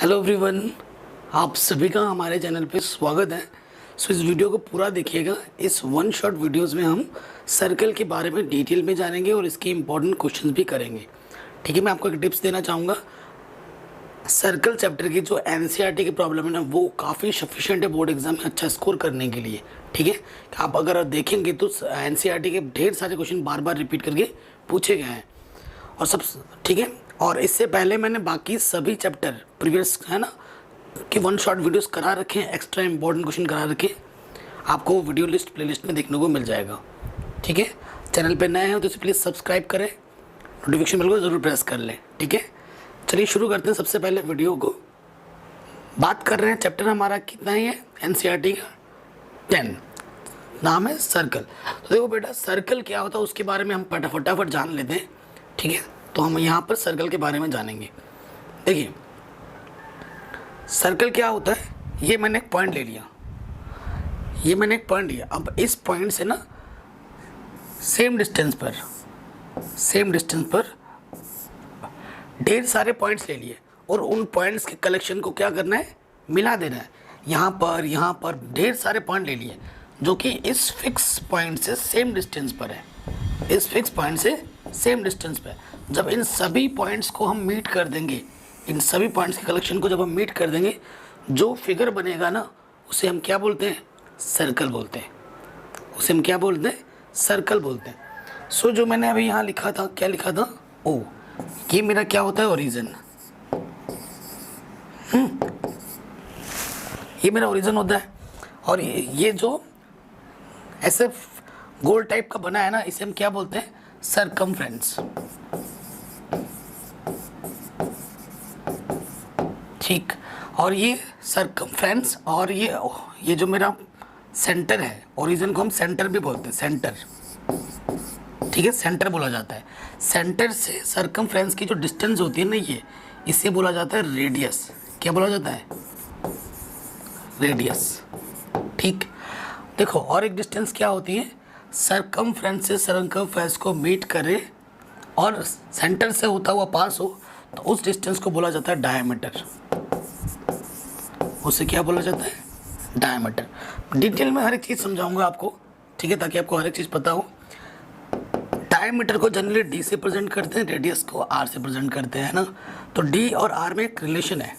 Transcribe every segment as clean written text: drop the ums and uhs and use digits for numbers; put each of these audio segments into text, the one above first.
Hello everyone, आप सभी का हमारे चैनल पे स्वागत है। इस वीडियो को पूरा देखिएगा। इस वन शॉट वीडियोस में हम सर्कल के बारे में डिटेल में जानेंगे और इसके इम्पोर्टेंट क्वेश्चंस भी करेंगे। ठीक है, मैं आपको एक टिप्स देना चाहूँगा। सर्कल चैप्टर की जो एनसीईआरटी की प्रॉब्लम है ना, वो काफ़ी सफिशिएंट है बोर्ड एग्जाम में अच्छा स्कोर करने के लिए। ठीक है, आप अगर देखेंगे तो एनसीईआरटी के ढेर सारे क्वेश्चन बार बार रिपीट करके पूछे गए हैं और सब ठीक है। और इससे पहले मैंने बाकी सभी चैप्टर प्रीवियस है ना कि वन शॉट वीडियोस करा रखे हैं, एक्स्ट्रा इंपॉर्टेंट क्वेश्चन करा रखे हैं। आपको वीडियो लिस्ट प्लेलिस्ट में देखने को मिल जाएगा। ठीक है, चैनल पे नए हैं तो प्लीज़ सब्सक्राइब करें, नोटिफिकेशन बेल को ज़रूर प्रेस कर लें। ठीक है, चलिए शुरू करते हैं। सबसे पहले वीडियो को बात कर रहे हैं। चैप्टर हमारा कितना ही है एनसीईआरटी का 10, नाम है सर्कल। तो देखो बेटा, सर्कल क्या होता है उसके बारे में हम फटाफट जान लेते हैं। ठीक है, तो हम यहाँ पर सर्कल के बारे में जानेंगे। देखिए सर्कल क्या होता है, ये मैंने एक पॉइंट ले लिया, अब इस पॉइंट से ना सेम डिस्टेंस पर ढेर सारे पॉइंट्स ले लिए और उन पॉइंट्स के कलेक्शन को क्या करना है, मिला देना है। यहाँ पर ढेर सारे पॉइंट ले लिए जो कि इस फिक्स पॉइंट से सेम डिस्टेंस पर है, जब इन सभी पॉइंट्स को हम मीट कर देंगे, इन सभी पॉइंट्स के कलेक्शन को जब हम मीट कर देंगे, जो फिगर बनेगा ना उसे हम क्या बोलते हैं, सर्कल बोलते हैं। सो जो मैंने अभी यहाँ लिखा था, क्या लिखा था, ओ ये मेरा क्या होता है, ओरिजिन। ये मेरा ओरिजिन होता है। और ये जो ऐसे गोल टाइप का बना है ना, इसे हम क्या बोलते हैं, सरकमफ्रेंस। ठीक, और ये सरकमफ्रेंस और ये जो मेरा सेंटर है, ओरिजिन को हम सेंटर भी बोलते हैं, सेंटर। ठीक है, सेंटर बोला जाता है। सेंटर से सरकमफ्रेंस की जो डिस्टेंस होती है ना, ये इसे बोला जाता है रेडियस। क्या बोला जाता है, रेडियस। ठीक, देखो और एक डिस्टेंस क्या होती है, सरकमफ्रेंस से सरकमफ्रेंस को मीट करे और सेंटर से होता हुआ पास हो, तो उस डिस्टेंस को बोला जाता है डायमीटर। उसे क्या बोला जाता है, डायमीटर। डिटेल में हर एक चीज़ समझाऊंगा आपको, ठीक है, ताकि आपको हर एक चीज़ पता हो। डायमीटर को जनरली डी से प्रेजेंट करते हैं, रेडियस को आर से प्रेजेंट करते हैं ना। तो डी और आर में एक रिलेशन है,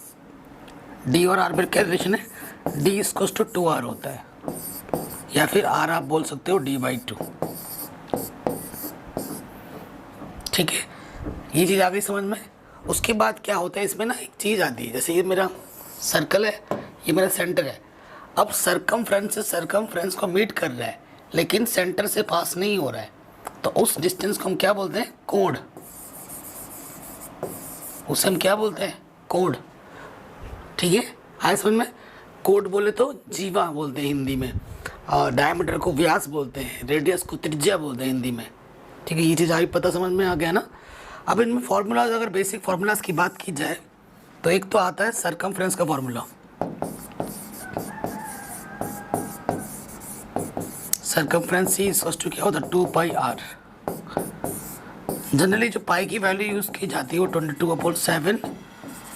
डी और आर में क्या रिलेशन है, डी इक्वल्स टू 2r होता है, या फिर आर आप बोल सकते हो d/2। ठीक है, ये चीज़ आ गई समझ में। उसके बाद क्या होता है, इसमें ना एक चीज़ आती है, जैसे ये मेरा सर्कल है, ये मेरा सेंटर है। अब सरकमफ्रेंस से सरकमफ्रेंस को मीट कर रहा है लेकिन सेंटर से पास नहीं हो रहा है, तो उस डिस्टेंस को हम क्या बोलते हैं, कोड। उसे हम क्या बोलते हैं, कोड। ठीक है, आए समझ में। कोड बोले तो जीवा बोलते हैं हिंदी में, और डायमीटर को व्यास बोलते हैं, रेडियस को त्रिज्या बोलते हैं हिंदी में। ठीक है, ये चीज़ आई पता, समझ में आ गया ना। अब इनमें फार्मूलाज, अगर बेसिक फार्मूलाज की बात की जाए तो एक तो आता है सरकमफ्रेंस का फार्मूला। सरकमफ्रेंस ही इक्वल्स टू क्या होता है, 2πr। जनरली जो पाई की वैल्यू यूज़ की जाती है वो 22/7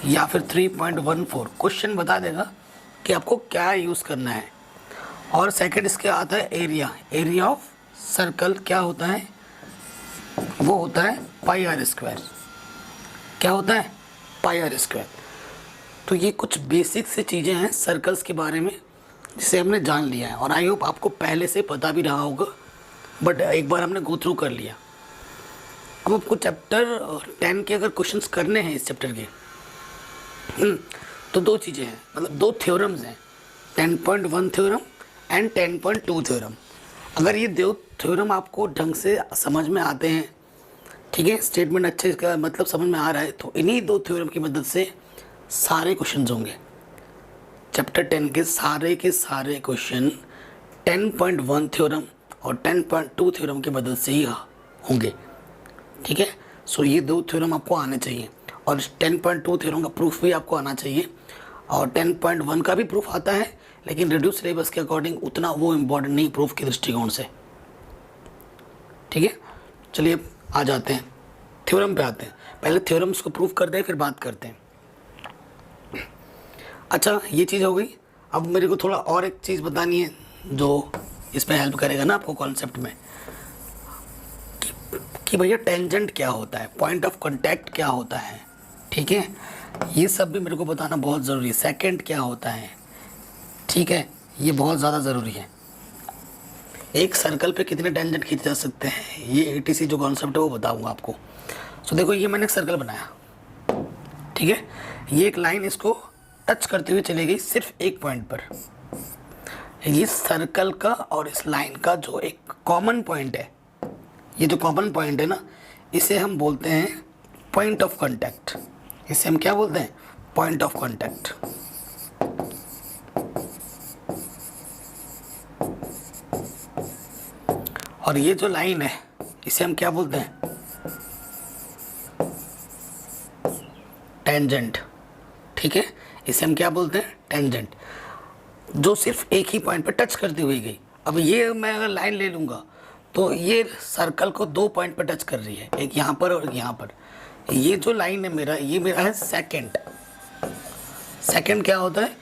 या फिर 3.14। क्वेश्चन बता देगा कि आपको क्या यूज़ करना है। और सेकंड इसके आता है एरिया ऑफ सर्कल। क्या होता है, वो होता है πr²। क्या होता है, πr²। तो ये कुछ बेसिक से चीज़ें हैं सर्कल्स के बारे में जिसे हमने जान लिया है, और आई होप आपको पहले से पता भी रहा होगा, बट एक बार हमने गो थ्रू कर लिया। अब आपको चैप्टर 10 के अगर क्वेश्चंस करने हैं इस चैप्टर के, तो दो चीज़ें हैं, मतलब दो थ्योरम्स हैं, 10.1 थ्योरम एंड 10.2 थ्योरम। अगर ये दो थ्योरम आपको ढंग से समझ में आते हैं, ठीक है, स्टेटमेंट अच्छे का मतलब समझ में आ रहा है, तो इन्हीं दो थ्योरम की मदद से सारे क्वेश्चन होंगे। चैप्टर 10 के सारे क्वेश्चन 10.1 थ्योरम और 10.2 थ्योरम की मदद से ही होंगे। ठीक है, सो ये दो थ्योरम आपको आने चाहिए, और 10.2 थ्योरम का प्रूफ भी आपको आना चाहिए, और 10.1 का भी प्रूफ आता है, लेकिन रिड्यूस सिलेबस के अकॉर्डिंग उतना वो इम्पोर्टेंट नहीं प्रूफ के दृष्टिकोण से। ठीक है, चलिए आ जाते हैं थ्योरम पे आते हैं। पहले थ्योरम्स को प्रूफ करते हैं फिर बात करते हैं। अच्छा ये चीज़ हो गई। अब मेरे को थोड़ा और एक चीज़ बतानी है जो इसमें हेल्प करेगा ना आपको कॉन्सेप्ट में, कि भैया टेंजेंट क्या होता है, पॉइंट ऑफ कांटेक्ट क्या होता है। ठीक है, ये सब भी मेरे को बताना बहुत ज़रूरी है। सेकंड क्या होता है, ठीक है, ये बहुत ज़्यादा ज़रूरी है। एक सर्कल पे कितने टेंजेंट खींचे जा सकते हैं, ये एटीसी जो कॉन्सेप्ट है वो बताऊंगा आपको। सो देखो ये मैंने एक सर्कल बनाया, ठीक है, ये एक लाइन इसको टच करते हुए चली गई सिर्फ एक पॉइंट पर। ये सर्कल का और इस लाइन का जो एक कॉमन पॉइंट है, ये जो कॉमन पॉइंट है ना, इसे हम बोलते हैं पॉइंट ऑफ कांटेक्ट। इसे हम क्या बोलते हैं, पॉइंट ऑफ कांटेक्ट। और ये जो लाइन है इसे हम क्या बोलते हैं, टेंजेंट। ठीक है, इसे हम क्या बोलते हैं, टेंजेंट, जो सिर्फ एक ही पॉइंट पर टच करती हुई गई। अब ये मैं अगर लाइन ले लूँगा तो ये सर्कल को दो पॉइंट पर टच कर रही है, एक यहाँ पर और एक यहाँ पर। ये जो लाइन है मेरा, ये मेरा है सेकंड। सेकंड क्या होता है,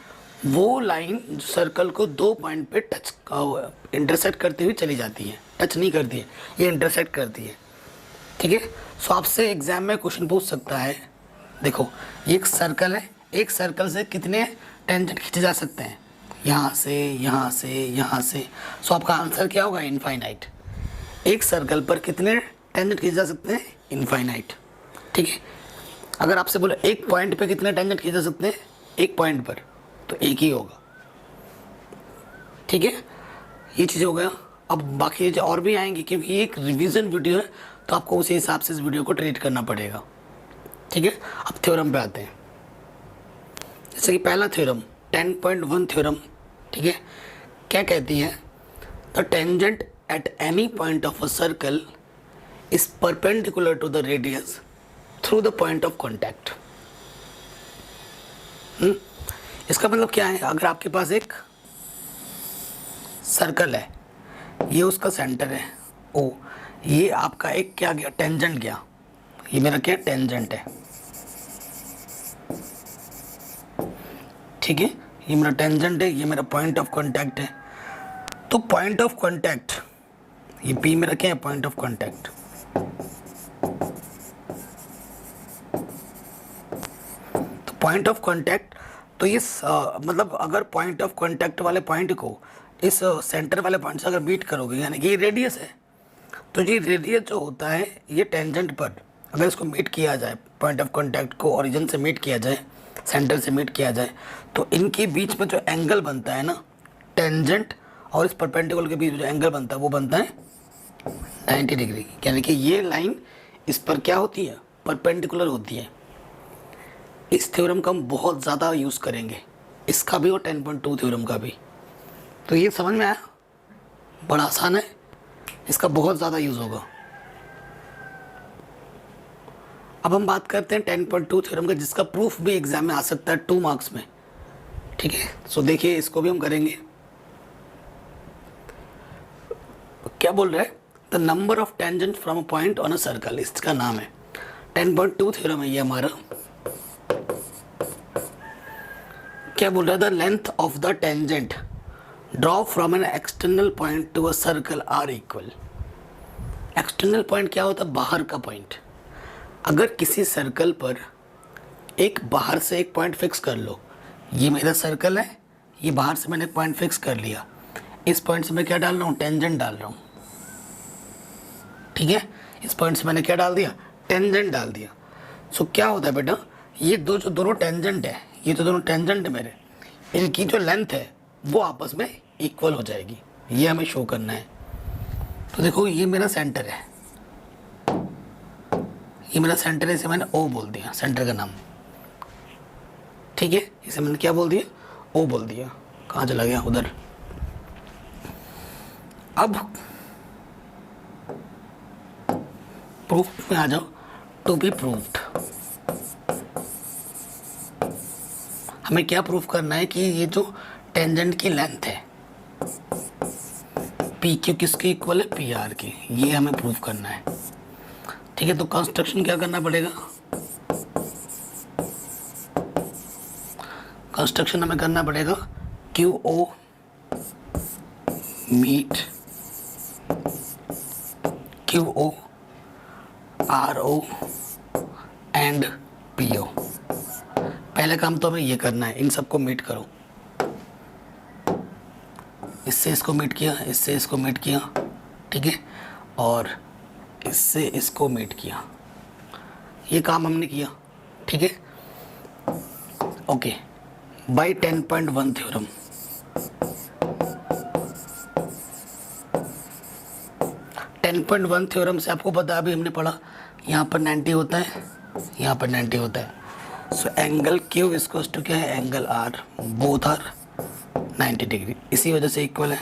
वो लाइन जो सर्कल को दो पॉइंट पे टच इंटरसेक्ट करती हुई चली जाती है, टच नहीं करती है, ये इंटरसेक्ट करती है। ठीक है, सो आपसे एग्जाम में क्वेश्चन पूछ सकता है, देखो ये एक सर्कल है, एक सर्कल से कितने टेंजेंट खींचे जा सकते हैं, यहाँ से यहाँ से यहाँ से। सो आपका आंसर क्या होगा, इनफाइनाइट। एक सर्कल पर कितने टेंजेंट खींचे जा सकते हैं, इनफाइनाइट। ठीक है, अगर आपसे बोले एक पॉइंट पे कितने टेंजेंट खींचे जा सकते हैं, एक पॉइंट पर, तो एक ही होगा। ठीक है, ये चीज़ हो गया। अब बाकी चीज़ें और भी आएंगी क्योंकि ये एक रिवीजन वीडियो है, तो आपको उसी हिसाब से इस वीडियो को ट्रीट करना पड़ेगा। ठीक है, अब थ्योरम पे आते हैं। जैसे कि पहला थ्योरम 10.1 थ्योरम, ठीक है, क्या कहती है, the tangent at any point of a circle is perpendicular to the radius through the point of contact. इसका मतलब क्या है, अगर आपके पास एक सर्कल है, ये उसका सेंटर है ओ, ये आपका एक क्या गया, टेंजेंट गया, ये मेरा क्या टेंजेंट है। ठीक है, ये मेरा टेंजेंट है, ये मेरा पॉइंट ऑफ कांटेक्ट है। तो पॉइंट ऑफ कांटेक्ट, ये पी मेरा क्या है, पॉइंट ऑफ कांटेक्ट। तो पॉइंट ऑफ कांटेक्ट, तो ये मतलब अगर पॉइंट ऑफ कांटेक्ट वाले पॉइंट को इस सेंटर वाले पॉइंट से अगर बीट करोगे, यानी कि ये रेडियस है, तो ये रेडियस जो होता है ये टेंजेंट पर अगर इसको मीट किया जाए, पॉइंट ऑफ कांटेक्ट को ओरिजिन से मीट किया जाए, सेंटर से मीट किया जाए, तो इनके बीच में जो एंगल बनता है ना, टेंजेंट और इस परपेंडिकुलर के बीच में जो एंगल बनता है वो बनता है 90 डिग्री। यानी कि ये लाइन इस पर क्या होती है, परपेंडिकुलर होती है। इस थ्योरम का हम बहुत ज़्यादा यूज़ करेंगे, इसका भी और 10.2 थ्योरम का भी। तो ये समझ में आया, बड़ा आसान है, इसका बहुत ज़्यादा यूज़ होगा। अब हम बात करते हैं 10.2 थ्योरम का, जिसका प्रूफ भी एग्जाम में आ सकता है 2 मार्क्स में। ठीक है, सो देखिए इसको भी हम करेंगे। क्या बोल रहा है, the number of tangent from a point on a circle, इसका नाम है 10.2 थ्योरम है ये हमारा। क्या बोल रहा है, the length of the tangent draw from an external point to a circle are equal. External point क्या होता है, बाहर का पॉइंट। अगर किसी सर्कल पर एक बाहर से एक पॉइंट फिक्स कर लो, ये मेरा सर्कल है, ये बाहर से मैंने एक पॉइंट फिक्स कर लिया, इस पॉइंट से मैं क्या डाल रहा हूँ, टेंजेंट डाल रहा हूँ। ठीक है, इस पॉइंट से मैंने क्या डाल दिया, टेंजेंट डाल दिया। सो क्या होता है बेटा, ये जो दोनों टेंजेंट है, ये तो दोनों टेंजेंट है मेरे, इनकी जो लेंथ है वो आपस में इक्वल हो जाएगी, ये हमें शो करना है। तो देखो ये मेरा सेंटर है, ये मेरा सेंटर है, इसे मैंने ओ बोल दिया, सेंटर का नाम। ठीक है, इसे मैंने क्या बोल दिया, ओ बोल दिया। कहाँ चला गया, उधर। अब प्रूफ में आ जाओ, टू बी प्रूव्ड। हमें क्या प्रूफ करना है कि ये जो टेंजेंट की लेंथ है पी क्यू किसके इक्वल है, पी आर की, ये हमें प्रूफ करना है। ठीक है, तो कंस्ट्रक्शन क्या करना पड़ेगा, कंस्ट्रक्शन हमें करना पड़ेगा Q O meet Q O R O and P O. पहले काम तो हमें ये करना है, इन सबको मीट करो। इससे इसको मीट किया, इससे इसको मीट किया, ठीक है, और इससे इसको मीट किया। ये काम हमने किया, ठीक है। ओके, बाय 10.1 थ्योरम थ्योरम से आपको पता, अभी हमने पढ़ा, यहाँ पर 90 होता है, यहाँ पर 90 होता है। So angle Q equals to क्या है, angle R, both are 90 degree, इसी वजह से इक्वल है।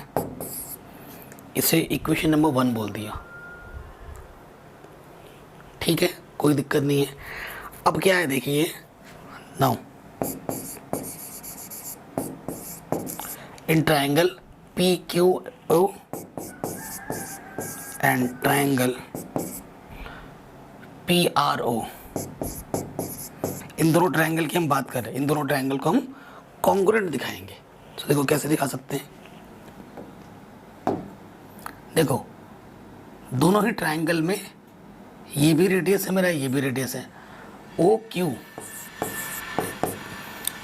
इसे इक्वेशन नंबर 1 बोल दिया, ठीक है, कोई दिक्कत नहीं है। अब क्या है देखिए, now in triangle P Q O and triangle P R O, इन दोनों ट्राइंगल की हम बात कर रहे हैं, इन दोनों ट्राइंगल को हम कॉन्ग्रुएंट दिखाएंगे। तो देखो कैसे दिखा सकते हैं, देखो दोनों ही ट्राइंगल में ये भी रेडियस है मेरा, ये भी रेडियस है। O Q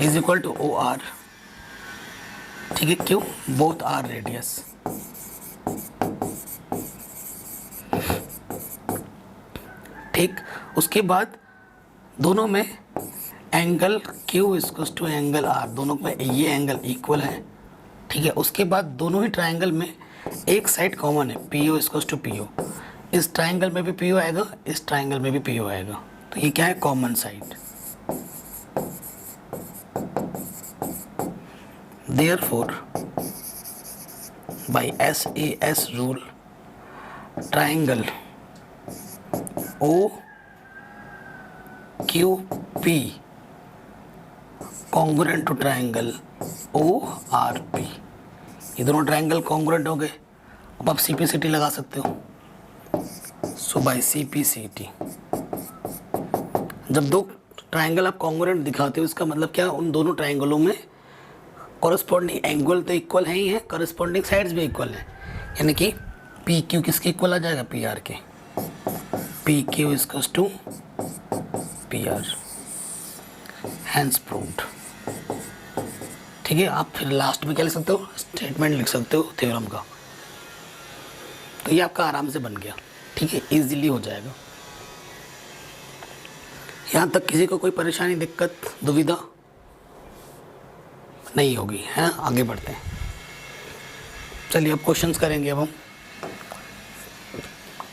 is equal to O R, ठीक है, क्यों, बोथ आर रेडियस। ठीक, उसके बाद दोनों में angle Q equals to angle R, दोनों में ये एंगल इक्वल है, ठीक है। उसके बाद दोनों ही ट्राइंगल में एक साइड कॉमन है, P O equals to P O. इस ट्राइंगल में भी पी ओ आएगा, इस ट्राइंगल में भी पी ओ आएगा, तो ये क्या है, common side. Therefore by SAS rule triangle O Q P congruent to triangle O R P, ये दोनों ट्राइंगल कॉन्ग्रुएंट हो गए। अब आप CPCT लगा सकते हो। सो बाय CPCT जब दो ट्राइंगल आप कॉन्ग्रुएंट दिखाते हो, इसका मतलब क्या, उन दोनों ट्राइंगलों में कॉरस्पॉन्डिंग एंगल तो इक्वल है ही है, कॉरस्पॉन्डिंग साइड्स भी इक्वल है, यानी कि पी क्यू किसके इक्वल आ जाएगा, पी आर के। P Q equals to P R, hence proved, ठीक है। आप फिर लास्ट में क्या लिख सकते हो, स्टेटमेंट लिख सकते हो थ्योरम का। तो ये आपका आराम से बन गया, ठीक है, इजीली हो जाएगा। यहाँ तक किसी को कोई परेशानी, दिक्कत, दुविधा नहीं होगी, है ना। आगे बढ़ते हैं, चलिए अब क्वेश्चंस करेंगे अब हम,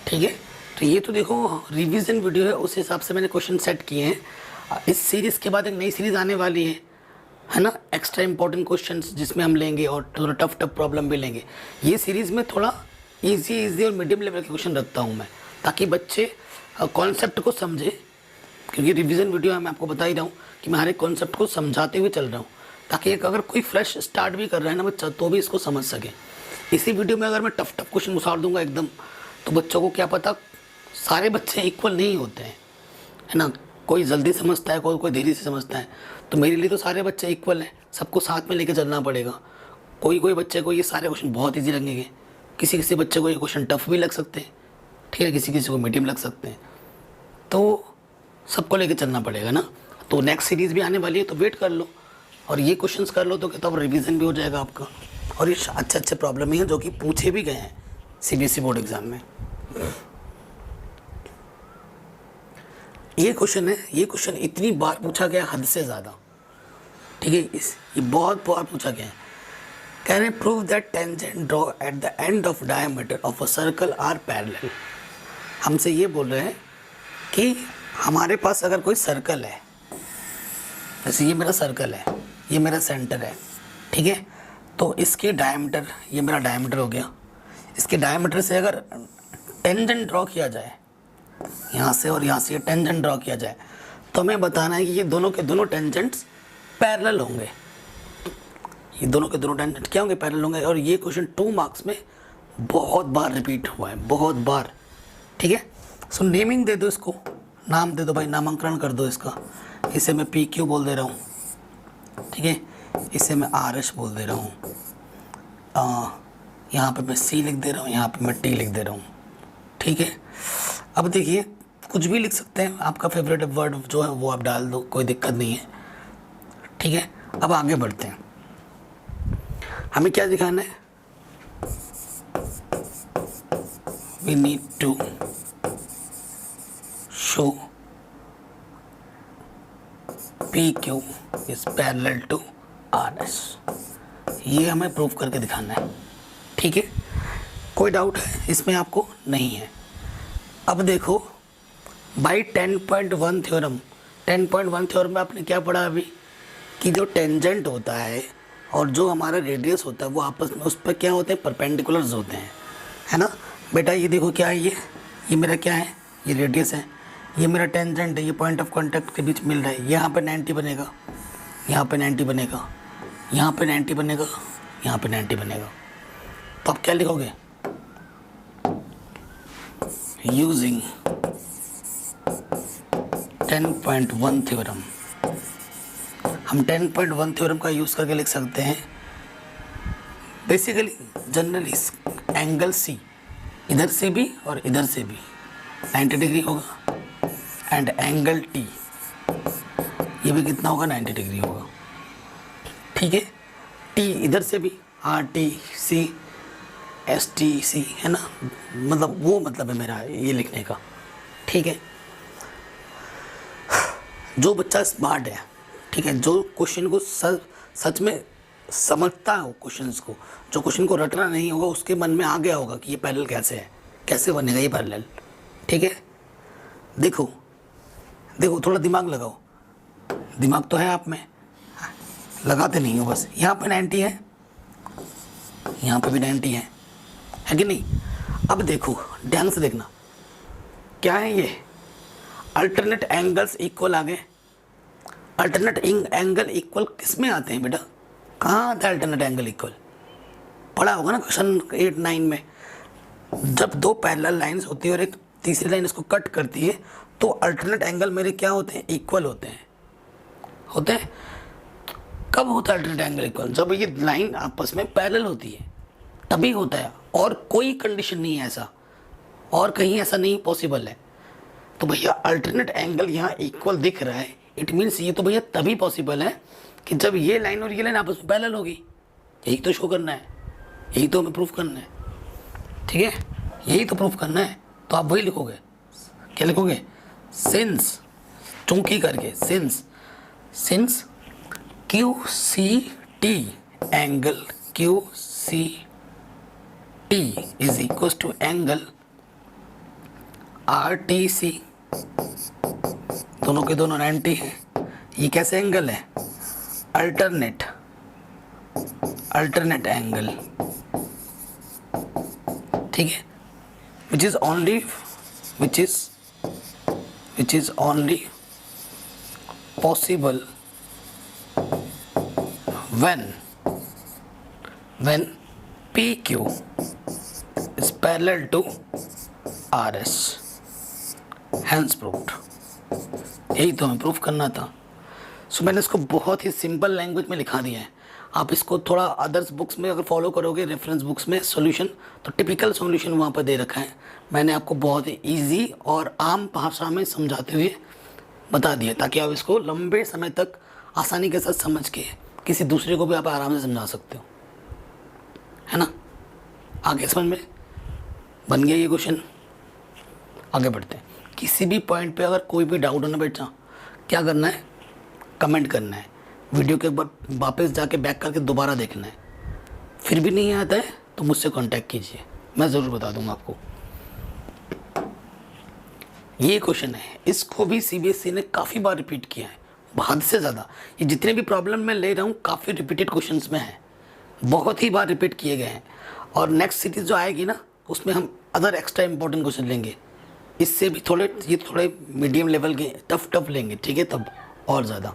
ठीक है। तो ये तो देखो रिवीजन वीडियो है, उस हिसाब से मैंने क्वेश्चन सेट किए हैं। इस सीरीज़ के बाद एक नई सीरीज़ आने वाली है ना, एक्स्ट्रा इंपॉर्टेंट क्वेश्चंस जिसमें हम लेंगे और थोड़ा टफ प्रॉब्लम भी लेंगे। ये सीरीज़ में थोड़ा इजी और मीडियम लेवल के क्वेश्चन रखता हूँ मैं, ताकि बच्चे कॉन्सेप्ट को समझे, क्योंकि रिवीजन वीडियो है, मैं आपको बता ही रहा हूँ कि मैं हर एक कॉन्सेप्ट को समझाते हुए चल रहा हूँ, ताकि एक अगर कोई फ्रेश स्टार्ट भी कर रहा है ना बच्चा, तो भी इसको समझ सके। इसी वीडियो में अगर मैं टफ क्वेश्चन उछाल दूंगा एकदम, तो बच्चों को क्या पता, सारे बच्चे इक्वल नहीं होते हैं, है ना। कोई जल्दी समझता है, कोई धीरे से समझता है। तो मेरे लिए तो सारे बच्चे इक्वल हैं, सबको साथ में लेके चलना पड़ेगा। कोई बच्चे को ये सारे क्वेश्चन बहुत ईजी लगेंगे, किसी बच्चे को ये क्वेश्चन टफ भी लग सकते हैं, ठीक है, किसी को मीडियम लग सकते हैं। तो सबको लेके चलना पड़ेगा ना। तो नेक्स्ट सीरीज़ भी आने वाली है, तो वेट कर लो और ये क्वेश्चंस कर लो, तो क्या तो रिवीजन भी हो जाएगा आपका। और ये अच्छे प्रॉब्लम ही हैं जो कि पूछे भी गए हैं CBSE बोर्ड एग्जाम में। ये क्वेश्चन है, ये क्वेश्चन इतनी बार पूछा गया, हद से ज़्यादा, ठीक है, ये बहुत बार पूछा गया है। Can I prove that tangent draw at the end of diameter of a circle are parallel. हमसे ये बोल रहे हैं कि हमारे पास अगर कोई सर्कल है, जैसे ये मेरा सर्कल है, ये मेरा सेंटर है, ठीक है, तो इसके डायमीटर, ये मेरा डायमीटर हो गया, इसके डायमीटर से अगर टेंजेंट ड्रॉ किया जाए, यहाँ से और यहाँ से ये टेंजेंट ड्रॉ किया जाए, तो हमें बताना है कि ये दोनों के दोनों टेंजेंट्स पैरेलल होंगे। ये दोनों के दोनों टेंजेंट क्या होंगे, पैरेलल होंगे। और ये क्वेश्चन 2 मार्क्स में बहुत बार रिपीट हुआ है, बहुत बार, ठीक है। सो नेमिंग दे दो, इसको नाम दे दो भाई, नामांकन कर दो इसका। इसे मैं PQ बोल दे रहा हूँ, ठीक है। इसे मैं आर एस बोल दे रहा हूँ, यहाँ पे मैं सी लिख दे रहा हूँ, यहाँ पे मैं टी लिख दे रहा हूँ। ठीक है, अब देखिए कुछ भी लिख सकते हैं, आपका फेवरेट वर्ड जो है वो आप डाल दो, कोई दिक्कत नहीं है। ठीक है, अब आगे बढ़ते हैं। हमें क्या दिखाना है, we need to show P Q is parallel to R S, ये हमें प्रूव करके दिखाना है। ठीक है, कोई डाउट है इसमें आपको? नहीं है। अब देखो बाई 10.1 थ्योरम, 10.1 थ्योरम में आपने क्या पढ़ा अभी, कि जो टेंजेंट होता है और जो हमारा रेडियस होता है वो आपस में उस पर क्या होते हैं, परपेंडिकुलर्स होते हैं, है ना बेटा। ये देखो क्या है, ये मेरा क्या है, ये रेडियस है, ये मेरा टेंजेंट है, ये पॉइंट ऑफ कांटेक्ट के बीच मिल रहा है। यहाँ पे 90 बनेगा, यहाँ पे 90 बनेगा, यहाँ पे 90 बनेगा, यहाँ पे 90 बनेगा। तो आप क्या लिखोगे, यूजिंग 10.1 थ्योरम। हम 10.1 थ्योरम का यूज़ करके लिख सकते हैं बेसिकली जनरली एंगल सी इधर से भी और इधर से भी 90 डिग्री होगा, एंड एंगल टी ये भी कितना होगा, 90 डिग्री होगा। ठीक है, टी इधर से भी R T C S T C, है ना, मतलब वो मतलब है मेरा ये लिखने का। ठीक है, जो बच्चा स्मार्ट है, ठीक है, जो क्वेश्चन को सच में समझता हो, क्वेश्चंस को, जो क्वेश्चन को रटना नहीं होगा, उसके मन में आ गया होगा कि ये पैरेलल कैसे है, कैसे बनेगा ये पैरेलल। ठीक है, देखो देखो थोड़ा दिमाग लगाओ, दिमाग तो है आप में, लगाते नहीं हो बस। यहाँ पे 90 है, यहाँ पे भी 90 है कि नहीं। अब देखो ध्यान से देखना, क्या है ये, अल्टरनेट एंगल्स इक्वल आ गए। अल्टरनेट एंगल इक्वल किस में आते हैं बेटा, कहाँ आता है अल्टरनेट एंगल इक्वल, पढ़ा होगा ना क्वेश्चन 8-9 में। जब दो पैरेलल लाइंस होती है और एक तीसरी लाइन इसको कट करती है तो अल्टरनेट एंगल मेरे क्या होते हैं, इक्वल होते हैं। कब होता है अल्टरनेट एंगल इक्वल, जब ये लाइन आपस में पैरेलल होती है तभी होता है, और कोई कंडीशन नहीं है ऐसा, और कहीं ऐसा नहीं पॉसिबल है। तो भैया अल्टरनेट एंगल यहाँ इक्वल दिख रहा है, इट मीन्स ये तो भैया तभी पॉसिबल है कि जब ये लाइन और ये लाइन आपस में पैरेलल होगी। यही तो शो करना है, यही तो हमें प्रूफ करना है। ठीक है, यही तो प्रूफ करना है। तो आप वही लिखोगे, क्या लिखोगे, सिंस, चूंकि करके, since Q C T angle Q C T is equal to angle R T C, दोनों के दोनों 90 है। ये कैसे एंगल है, अल्टरनेट एंगल। ठीक है, which is only possible when PQ is parallel to RS, hence proved। यही तो हमें प्रूफ करना था। सो मैंने इसको बहुत ही सिंपल लैंग्वेज में लिखा दिया है। आप इसको थोड़ा अदर्स बुक्स में अगर फॉलो करोगे, रेफरेंस बुक्स में सॉल्यूशन, तो टिपिकल सॉल्यूशन वहाँ पर दे रखा है। मैंने आपको बहुत ही इजी और आम भाषा में समझाते हुए बता दिया, ताकि आप इसको लंबे समय तक आसानी के साथ समझ के किसी दूसरे को भी आप आराम से समझा सकते हो, है ना। आगे समझ में बन गया ये क्वेश्चन। आगे बढ़ते हैं। किसी भी पॉइंट पे अगर कोई भी डाउट हो ना बेटा, क्या करना है, कमेंट करना है, वीडियो के एक बार वापस जाके बैक करके दोबारा देखना है। फिर भी नहीं आता है तो मुझसे कांटेक्ट कीजिए, मैं ज़रूर बता दूंगा आपको। ये क्वेश्चन है, इसको भी सीबीएसई ने काफ़ी बार रिपीट किया है, हद से ज़्यादा। ये जितने भी प्रॉब्लम मैं ले रहा हूँ काफ़ी रिपीटेड क्वेश्चंस में है, बहुत ही बार रिपीट किए गए हैं। और नेक्स्ट सीरीज जो आएगी ना, उसमें हम अदर एक्स्ट्रा इंपॉर्टेंट क्वेश्चन लेंगे, इससे भी थोड़े मीडियम लेवल के टफ लेंगे, ठीक है, तब और ज़्यादा।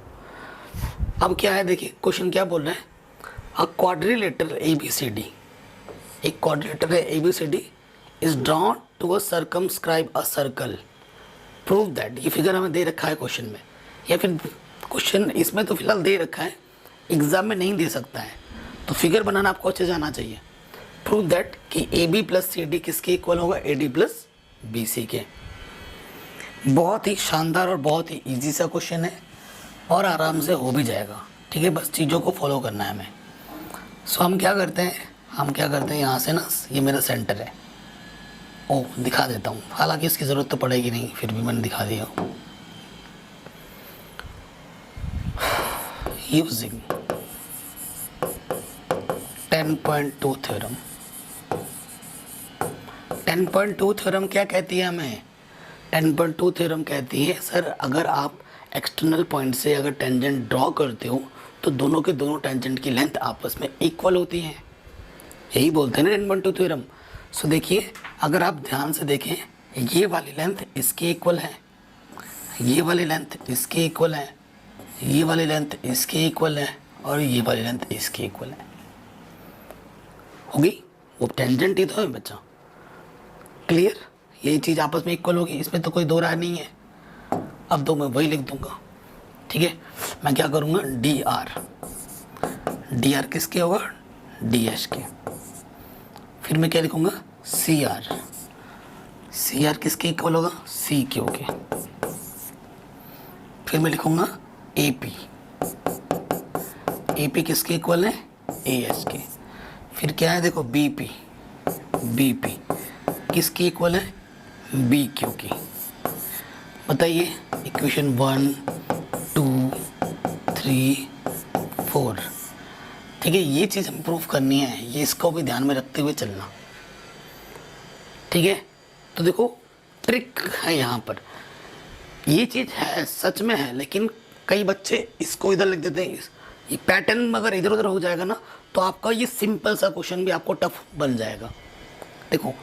अब क्या है देखिए, क्वेश्चन क्या बोल रहा है, अ क्वाड्रिलेटरल ABCD, एक क्वाड्रिलेटरल है ABCD is drawn to a circumscribe a circle, prove that. ये फिगर हमें दे रखा है क्वेश्चन में, या फिर क्वेश्चन इसमें तो फिलहाल दे रखा है, एग्जाम में नहीं दे सकता है, तो फिगर बनाना आपको अच्छे से आना चाहिए। प्रूव दैट कि A B plus C D किसके इक्वल होगा, A D plus B C के। बहुत ही शानदार और बहुत ही इजी सा क्वेश्चन है और आराम से हो भी जाएगा, ठीक है। बस चीज़ों को फॉलो करना है हमें। सो हम क्या करते हैं यहाँ से ना, ये मेरा सेंटर है, ओ दिखा देता हूँ, हालांकि इसकी ज़रूरत तो पड़ेगी नहीं, फिर भी मैंने दिखा दिया। Using 10.2 theorem. 10.2 थ्योरम क्या कहती है हमें? 10.2 थ्योरम कहती है सर, अगर आप एक्सटर्नल पॉइंट से अगर टेंजेंट ड्रॉ करते हो तो दोनों के दोनों टेंजेंट की लेंथ आपस में इक्वल होती है। यही बोलते हैं ना 10.2 थ्योरम। सो देखिए, अगर आप ध्यान से देखें, ये वाली लेंथ इसके इक्वल है, ये वाली लेंथ इसके इक्वल है, ये वाली लेंथ इसके इक्वल है और ये वाली लेंथ इसके इक्वल है। होगी, वो टेंजेंट ही तो है बच्चा। क्लियर? ये चीज़ आपस में इक्वल होगी, इसमें तो कोई दो राय नहीं है। अब तो मैं वही लिख दूंगा, ठीक है। मैं क्या करूँगा, डी आर किसके होगा, डी एच के। फिर मैं क्या लिखूँगा, सी आर किसके इक्वल होगा, सी क्यू के। फिर मैं लिखूँगा ए पी किसके इक्वल है, ए एच के। फिर क्या है, देखो बी पी किसकी इक्वल है, बी क्यू की। बताइए, इक्वेशन 1 2 3 4, ठीक है। ये चीज़ हम प्रूफ करनी है, ये इसको भी ध्यान में रखते हुए चलना, ठीक है। तो देखो ट्रिक है यहाँ पर, ये चीज़ है सच में है, लेकिन कई बच्चे इसको इधर लिख देते हैं। ये पैटर्न अगर इधर उधर हो जाएगा ना, तो आपका ये सिंपल सा क्वेश्चन भी आपको टफ बन जाएगा। देखो,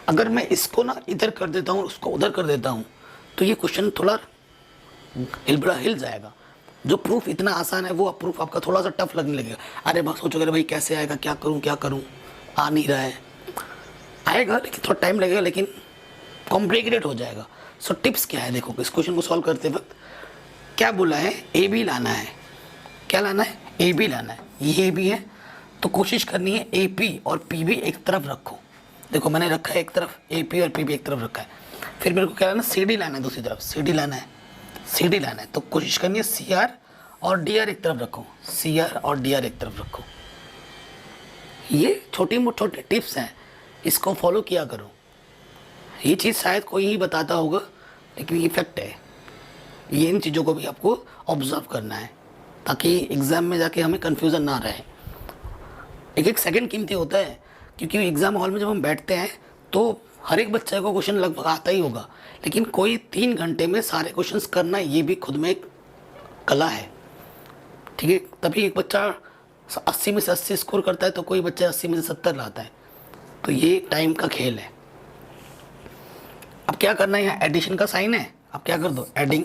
अगर मैं इसको ना इधर कर देता हूँ, उसको उधर कर देता हूँ, तो ये क्वेश्चन थोड़ा हिल जाएगा। जो प्रूफ इतना आसान है, वो प्रूफ आपका थोड़ा सा टफ लगने लगेगा। अरे बस सोचोगे भाई कैसे आएगा, क्या करूँ, आ नहीं रहा है। आएगा लेकिन थोड़ा टाइम लगेगा, लेकिन कॉम्प्लिकेटेड हो जाएगा। सो टिप्स क्या है, देखो इस क्वेश्चन को सॉल्व करते वक्त क्या बोला है, ए बी लाना है। क्या लाना है, ए बी लाना है। ये ए बी है, तो कोशिश करनी है ए पी और पी भी एक तरफ रखो। देखो मैंने रखा है एक तरफ, ए पी और पी भी एक तरफ रखा है। फिर मेरे को क्या लाना है, सी डी लाना है, दूसरी तरफ सी डी लाना है। तो कोशिश करनी है सी आर और डी आर एक तरफ रखो, सी आर और डी आर एक तरफ रखो। ये छोटे टिप्स हैं, इसको फॉलो किया करो। ये चीज़ शायद कोई ही बताता होगा, लेकिन ये फैक्ट है। ये इन चीज़ों को भी आपको ऑब्जर्व करना है, ताकि एग्ज़ाम में जाके हमें कन्फ्यूज़न ना रहे। एक सेकंड कीमती होता है, क्योंकि एग्ज़ाम हॉल में जब हम बैठते हैं तो हर एक बच्चे को क्वेश्चन लगभग आता ही होगा, लेकिन कोई 3 घंटे में सारे क्वेश्चंस करना, ये भी खुद में एक कला है, ठीक है। तभी एक बच्चा 80 में से 80 स्कोर करता है, तो कोई बच्चा 80 में से 70 लाता है। तो ये टाइम का खेल है। अब क्या करना है, यहाँ एडिशन का साइन है, अब क्या कर दो, एडिंग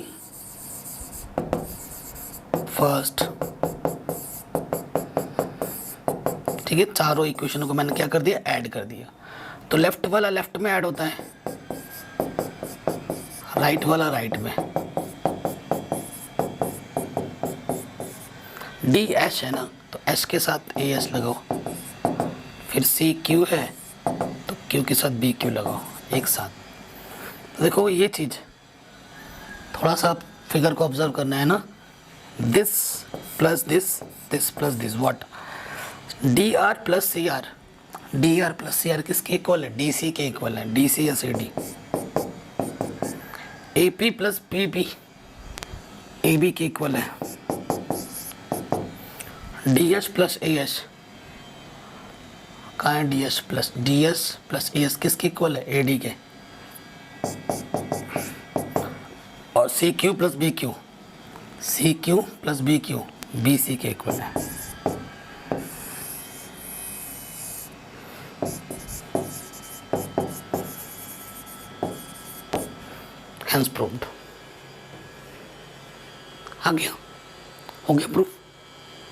फर्स्ट, ठीक है। चारों इक्वेशनों को मैंने क्या कर दिया, ऐड कर दिया। तो लेफ्ट वाला लेफ्ट में ऐड होता है, राइट वाला राइट में। डी एच है ना, तो एच के साथ ए एच लगाओ। फिर सी क्यू है, तो क्यू के साथ बी क्यू लगाओ एक साथ। देखो ये चीज़ थोड़ा सा फिगर को ऑब्जर्व करना है ना, this plus this, this plus this, what, D R plus C R, D R plus C R किसके इक्वल है, डी सी के इक्वल है, डी सी या C D. A P plus P B, A B के equal है। D H plus A H, कहाँ है D H plus A H किसके इक्वल है, ए डी के। और C Q plus B Q, C Q plus B Q B C के equal है। Hence proved. आ गया, हो गया प्रूफ।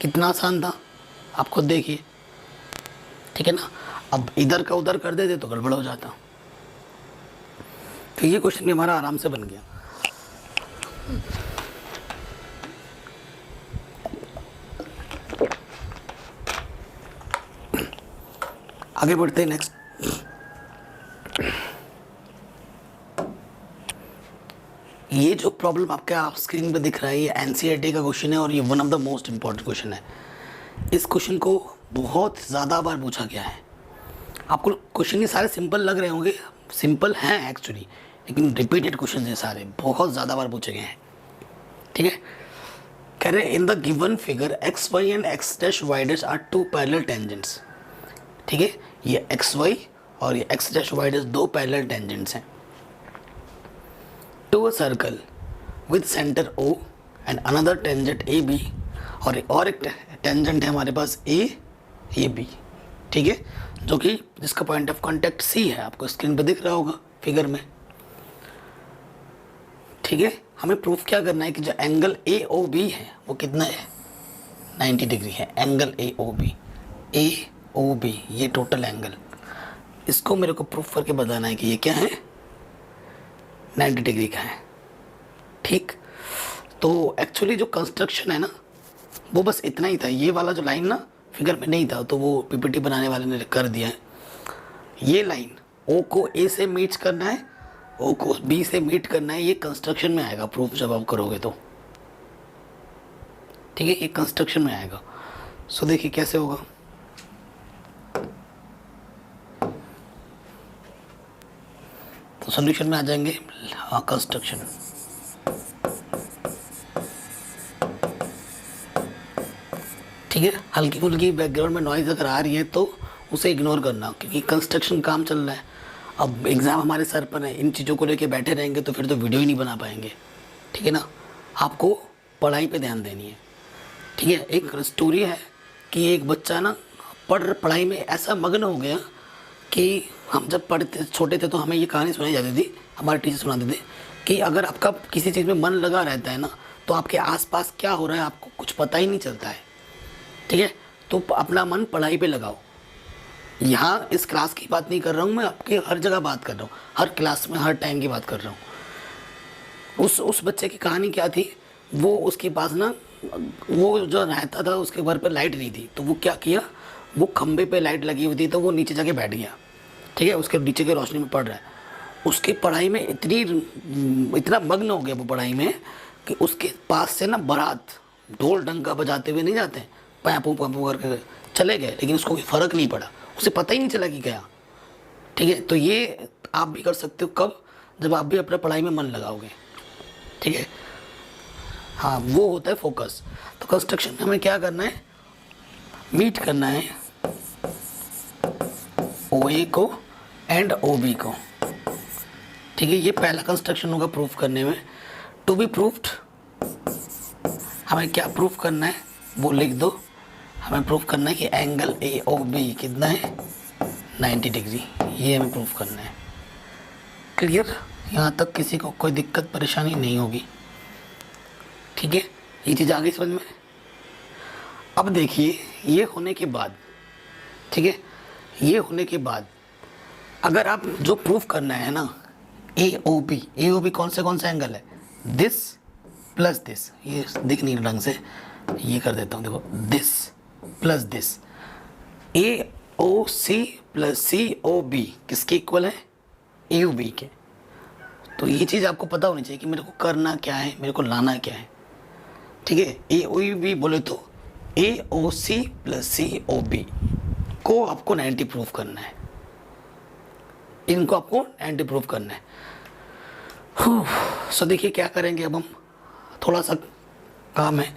कितना आसान था, आप खुद देखिए, ठीक है ना। अब इधर का उधर कर देते तो गड़बड़ हो जाता। तो ये क्वेश्चन भी हमारा आराम से बन गया। आगे बढ़ते हैं नेक्स्ट। ये जो प्रॉब्लम आपके आप स्क्रीन पे दिख रहा है, ये एनसीईआरटी का क्वेश्चन है और ये one of the most important question है। इस क्वेश्चन को बहुत ज़्यादा बार पूछा गया है। आपको क्वेश्चन ये सारे सिंपल लग रहे होंगे, सिंपल हैं एक्चुअली, लेकिन रिपीटेड क्वेश्चन हैं सारे, बहुत ज़्यादा बार पूछे गए हैं। ठीक है, कह रहे in the given figure X Y and X dash Y dash are two parallel tangents. ठीक है, ये एक्स वाई और ये एक्स डैश वाई डैश दो पैरेलल टेंजेंट्स हैं to a circle with centre O and another tangent A B, और एक tangent है हमारे पास ए बी। ठीक है, जो कि जिसका पॉइंट ऑफ कांटेक्ट सी है, आपको स्क्रीन पे दिख रहा होगा फिगर में। ठीक है, हमें प्रूफ क्या करना है कि जो एंगल ए ओ बी है वो कितना है, 90 डिग्री है। एंगल ए ओ बी ये टोटल एंगल, इसको मेरे को प्रूफ करके बताना है कि ये क्या है, 90 डिग्री का है। ठीक, तो एक्चुअली जो कंस्ट्रक्शन है ना वो बस इतना ही था। ये वाला जो लाइन ना फिगर में नहीं था, तो वो पीपीटी बनाने वाले ने कर दिया है। ये लाइन ओ को ए से मीट करना है, ओ को बी से मीट करना है, ये कंस्ट्रक्शन में आएगा प्रूफ जब आप करोगे तो। ठीक है, ये कंस्ट्रक्शन में आएगा। सो देखिए कैसे होगा। तो सॉल्यूशन में आ जाएंगे, हाँ कंस्ट्रक्शन। ठीक है, हल्की फुल्की बैकग्राउंड में नॉइज़ अगर आ रही है तो उसे इग्नोर करना, क्योंकि कंस्ट्रक्शन काम चल रहा है। अब एग्ज़ाम हमारे सर पर है, इन चीज़ों को लेके बैठे रहेंगे तो फिर तो वीडियो ही नहीं बना पाएंगे। ठीक है ना, आपको पढ़ाई पे ध्यान देनी है। ठीक है, एक स्टोरी है कि एक बच्चा ना पढ़ाई में ऐसा मग्न हो गया कि हम जब पढ़ते छोटे थे तो हमें ये कहानी सुनाई जाती थी, हमारे टीचर सुनाते थे कि अगर आपका किसी चीज़ में मन लगा रहता है ना तो आपके आसपास क्या हो रहा है आपको कुछ पता ही नहीं चलता है। ठीक है, तो अपना मन पढ़ाई पे लगाओ। यहाँ इस क्लास की बात नहीं कर रहा हूँ मैं, आपके हर जगह बात कर रहा हूँ, हर क्लास में हर टाइम की बात कर रहा हूँ। उस बच्चे की कहानी क्या थी, वो उसके पास ना वो जो रहता था उसके घर पे लाइट नहीं थी, तो वो क्या किया, वो खंबे पे लाइट लगी हुई थी तो वो नीचे जाके बैठ गया। ठीक है, उसके नीचे की रोशनी में पढ़ रहा है। उसकी पढ़ाई में इतना मग्न हो गया वो पढ़ाई में कि उसके पास से ना बारात ढोल डंका बजाते हुए नहीं जाते, पैपू पैपू करके चले गए, लेकिन उसको कोई फ़र्क नहीं पड़ा, उसे पता ही नहीं चला कि गया। ठीक है, तो ये आप भी कर सकते हो, कब, जब आप भी अपना पढ़ाई में मन लगाओगे। ठीक है, हाँ वो होता है फोकस। तो कंस्ट्रक्शन में हमें क्या करना है, मीट करना है ओ ए को एंड ओ बी को। ठीक है, ये पहला कंस्ट्रक्शन होगा प्रूफ करने में। टू बी प्रूफ्ड, हमें क्या प्रूफ करना है वो लिख दो। हमें प्रूफ करना है कि एंगल ए ओ बी कितना है, 90 डिग्री, ये हमें प्रूफ करना है। क्लियर, यहाँ तक किसी को कोई दिक्कत परेशानी नहीं होगी। ठीक है, ये चीज़ आ गई समझ में। अब देखिए ये होने के बाद, ठीक है, ये होने के बाद अगर आप जो प्रूफ करना है ना ए ओ बी कौन सा एंगल है, दिस प्लस दिस, ये दिख नहीं ढंग से, ये कर देता हूँ, देखो this plus this, A O C plus C O B किसके इक्वल है, ए यू बी के। तो ये चीज़ आपको पता होनी चाहिए कि मेरे को करना क्या है, मेरे को लाना क्या है। ठीक है, ए ओ यू बी बोले तो ए O C plus C O B को आपको 90 प्रूफ करना है, इनको आपको 90 प्रूफ करना है। सो देखिए क्या करेंगे अब हम, थोड़ा सा काम है।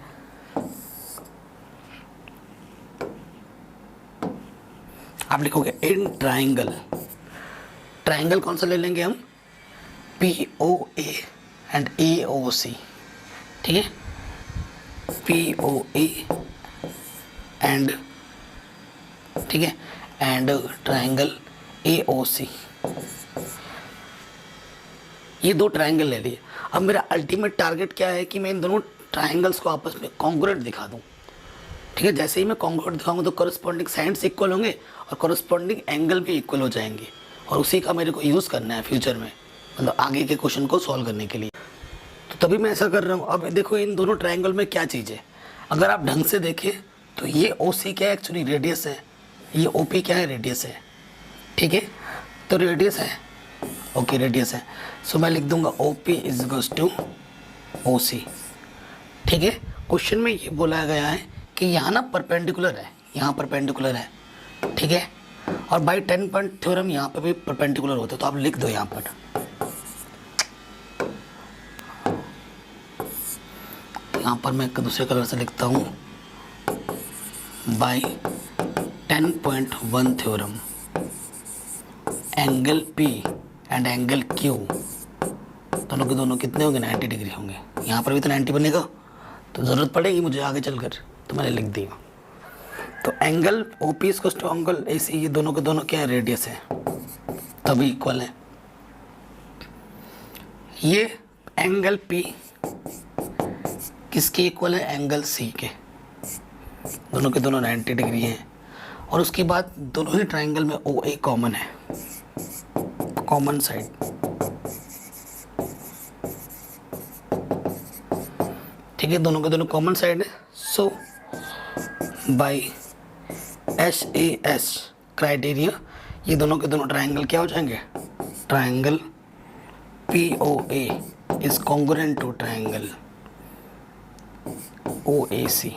आप लिखोगे इन ट्राइंगल, ट्राइंगल कौन सा ले लेंगे हम, P O A and A O सी। ठीक है, पी ओ ए एंड, ठीक है, एंड ट्राइंगल ए ओ सी, ये दो ट्राइंगल ले लिए। अब मेरा अल्टीमेट टारगेट क्या है कि मैं इन दोनों ट्राइंगल्स को आपस में कॉन्ग्रुएंट दिखा दूं। ठीक है, जैसे ही मैं कॉन्ग्रुएंट दिखाऊंगा तो कॉरस्पॉन्डिंग साइड्स इक्वल होंगे और कॉरस्पॉन्डिंग एंगल भी इक्वल हो जाएंगे, और उसी का मेरे को यूज़ करना है फ्यूचर में, मतलब आगे के क्वेश्चन को सॉल्व करने के लिए। तो तभी मैं ऐसा कर रहा हूँ। अब देखो इन दोनों ट्राइंगल में क्या चीज़ है, अगर आप ढंग से देखें तो ये ओ सी क्या है, एक्चुअली रेडियस है, ये ओ पी क्या है, रेडियस है। ठीक है, तो रेडियस है, ओके रेडियस है, सो मैं लिख दूंगा OP is equals to OC। ठीक है, क्वेश्चन में ये बोला गया है कि यहाँ ना परपेंडिकुलर है, यहाँ परपेंडिकुलर है, ठीक है, और बाई 10 पॉइंट थ्योरम यहाँ पे भी परपेंडिकुलर होते, तो आप लिख दो यहाँ पर। यहाँ पर मैं एक दूसरे कलर से लिखता हूँ, by 10.1 theorem angle P and angle Q दोनों के दोनों कितने होंगे, 90 डिग्री होंगे। यहाँ पर भी तो 90 बनेगा, तो ज़रूरत पड़ेगी मुझे आगे चलकर, तो मैंने लिख दिया। तो एंगल OP इसको एंगल AC, ये दोनों के दोनों क्या है, रेडियस है, तभी इक्वल है। ये एंगल P किसके इक्वल है, एंगल C के, दोनों के दोनों 90 डिग्री हैं। और उसके बाद दोनों ही ट्राइंगल में OA कॉमन है, कॉमन साइड, ठीक है, दोनों के दोनों कॉमन साइड है। सो बाय SAS क्राइटेरिया ये दोनों के दोनों ट्राइंगल क्या हो जाएंगे, triangle POA is congruent to triangle OAC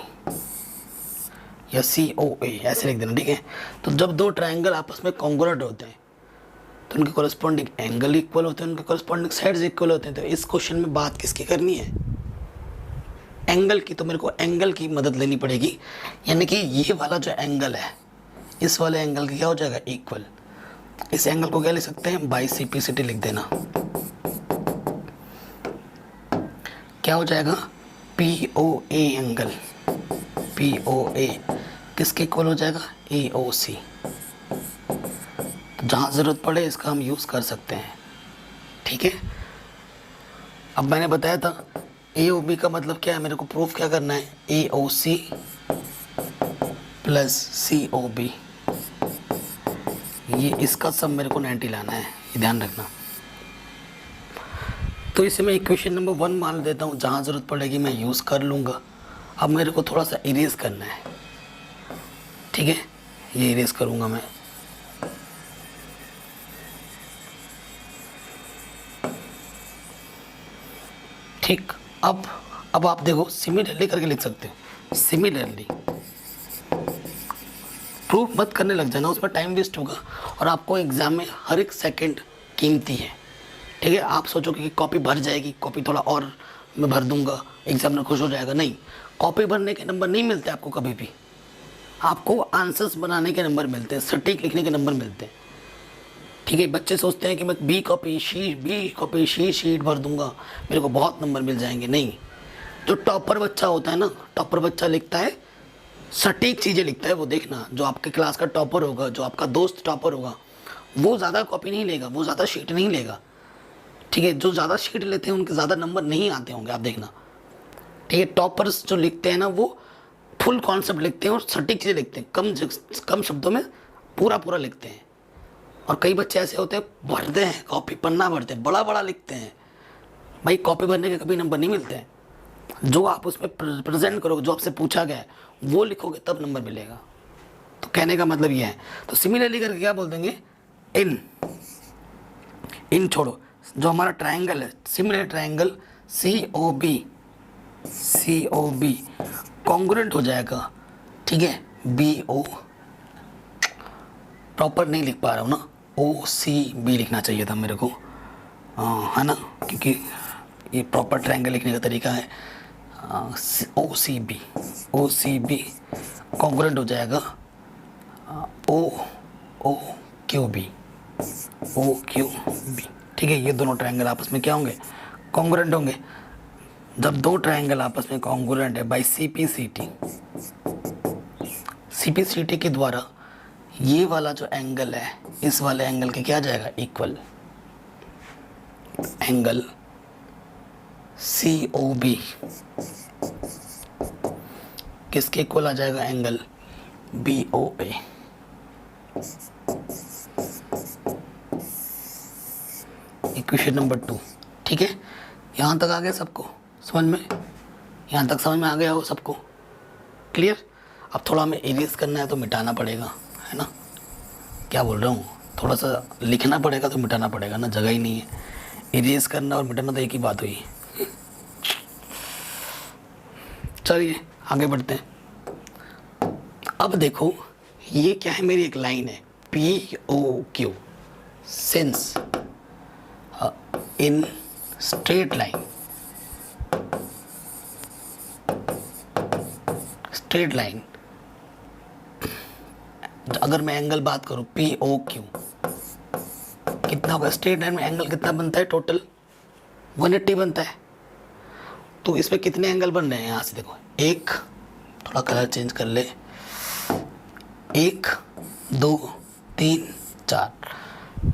या COA, ऐसे लिख देना, ठीक है। तो जब दो ट्राइंगल आपस में कॉन्ग्रुएंट होते हैं तो उनके कॉरेस्पॉन्डिंग एंगल इक्वल होते हैं, उनके कॉरेस्पॉन्डिंग साइड्स इक्वल होते हैं। तो इस क्वेश्चन में बात किसकी करनी है, एंगल की, तो मेरे को एंगल की मदद लेनी पड़ेगी, यानी कि ये वाला जो एंगल है इस वाले एंगल का क्या हो जाएगा, इक्वल। इस एंगल को क्या लिख सकते हैं, बाई CPCT लिख देना, क्या हो जाएगा, POA एंगल, POA किसके इक्वल हो जाएगा, AOC। तो जहाँ ज़रूरत पड़े इसका हम यूज़ कर सकते हैं, ठीक है। अब मैंने बताया था AOB का मतलब क्या है, मेरे को प्रूफ क्या करना है, AOC प्लस COB, ये इसका सब मेरे को 90 लाना है, ये ध्यान रखना। तो इसे मैं इक्वेशन नंबर 1 मान देता हूँ, जहाँ ज़रूरत पड़ेगी मैं यूज़ कर लूँगा। अब मेरे को थोड़ा सा इरेज करना है, ठीक है, ये इरेज करूँगा मैं। ठीक, अब आप देखो सिमिलरली करके लिख सकते हो, सिमिलरली। प्रूफ मत करने लग जाना, उसमें टाइम वेस्ट होगा और आपको एग्जाम में हर एक सेकंड कीमती है, ठीक है। आप सोचोगे कि कॉपी भर जाएगी, कॉपी थोड़ा और मैं भर दूंगा, एग्जामिनर खुश हो जाएगा, नहीं। कॉपी भरने के नंबर नहीं मिलते आपको कभी भी, आपको आंसर्स बनाने के नंबर मिलते हैं, सटीक लिखने के नंबर मिलते हैं, ठीक है। बच्चे सोचते हैं कि मैं बी कॉपी शीट भर दूंगा, मेरे को बहुत नंबर मिल जाएंगे, नहीं। जो टॉपर बच्चा होता है ना, टॉपर बच्चा लिखता है सटीक चीज़ें लिखता है, वो देखना। जो आपके क्लास का टॉपर होगा, जो आपका दोस्त टॉपर होगा, वो ज़्यादा कॉपी नहीं लेगा, वो ज़्यादा शीट नहीं लेगा, ठीक है। जो ज़्यादा शीट लेते हैं उनके ज़्यादा नंबर नहीं आते होंगे, आप देखना, ठीक है। टॉपर्स जो लिखते हैं ना, वो फुल कॉन्सेप्ट लिखते हैं और सटीक चीज़ें लिखते हैं, कम शब्दों में पूरा लिखते हैं। और कई बच्चे ऐसे होते हैं, भरते हैं कॉपी, पन्ना भरते हैं, बड़ा लिखते हैं। भाई कॉपी भरने के कभी नंबर नहीं मिलते हैं, जो आप उसमें प्रेजेंट करोगे, जो आपसे पूछा गया है वो लिखोगे तब नंबर मिलेगा। तो कहने का मतलब ये है। तो सिमिलरली करके क्या बोल देंगे, इन छोड़ो, जो हमारा ट्राइंगल है, सिमिलर ट्राइंगल COB कॉन्ग्रुएंट हो जाएगा, ठीक है। BO प्रॉपर नहीं लिख पा रहा हूँ ना, OCB लिखना चाहिए था मेरे को, है ना, क्योंकि ये प्रॉपर ट्रायंगल लिखने का तरीका है। OCB कॉन्ग्रुएंट हो जाएगा OQB, ठीक है। ये दोनों ट्रायंगल आपस में क्या होंगे, कॉन्ग्रुएंट होंगे। जब दो ट्रायंगल आपस में कॉन्ग्रुएंट है बाय CPCT के द्वारा ये वाला जो एंगल है इस वाले एंगल के क्या आ जाएगा, इक्वल। एंगल COB किसके इक्वल आ जाएगा, एंगल BOA। इक्वेशन नंबर 2, ठीक है। यहाँ तक आ गया सबको समझ में, यहाँ तक समझ में आ गया हो सबको, क्लियर। अब थोड़ा हमें इरेज करना है तो मिटाना पड़ेगा, है ना, क्या बोल रहा हूँ। थोड़ा सा लिखना पड़ेगा तो मिटाना पड़ेगा ना, जगह ही नहीं है। इरेज करना और मिटाना तो एक ही बात हुई। चलिए आगे बढ़ते हैं। अब देखो ये क्या है, मेरी एक लाइन है POQ, since in straight line, straight line अगर मैं एंगल बात करूं POQ कितना होगा, स्ट्रेट लाइन में एंगल कितना बनता है, टोटल 180 बनता है। तो इसमें कितने एंगल बन रहे हैं, यहाँ से देखो, एक, थोड़ा कलर चेंज कर ले, 1 2 3 4,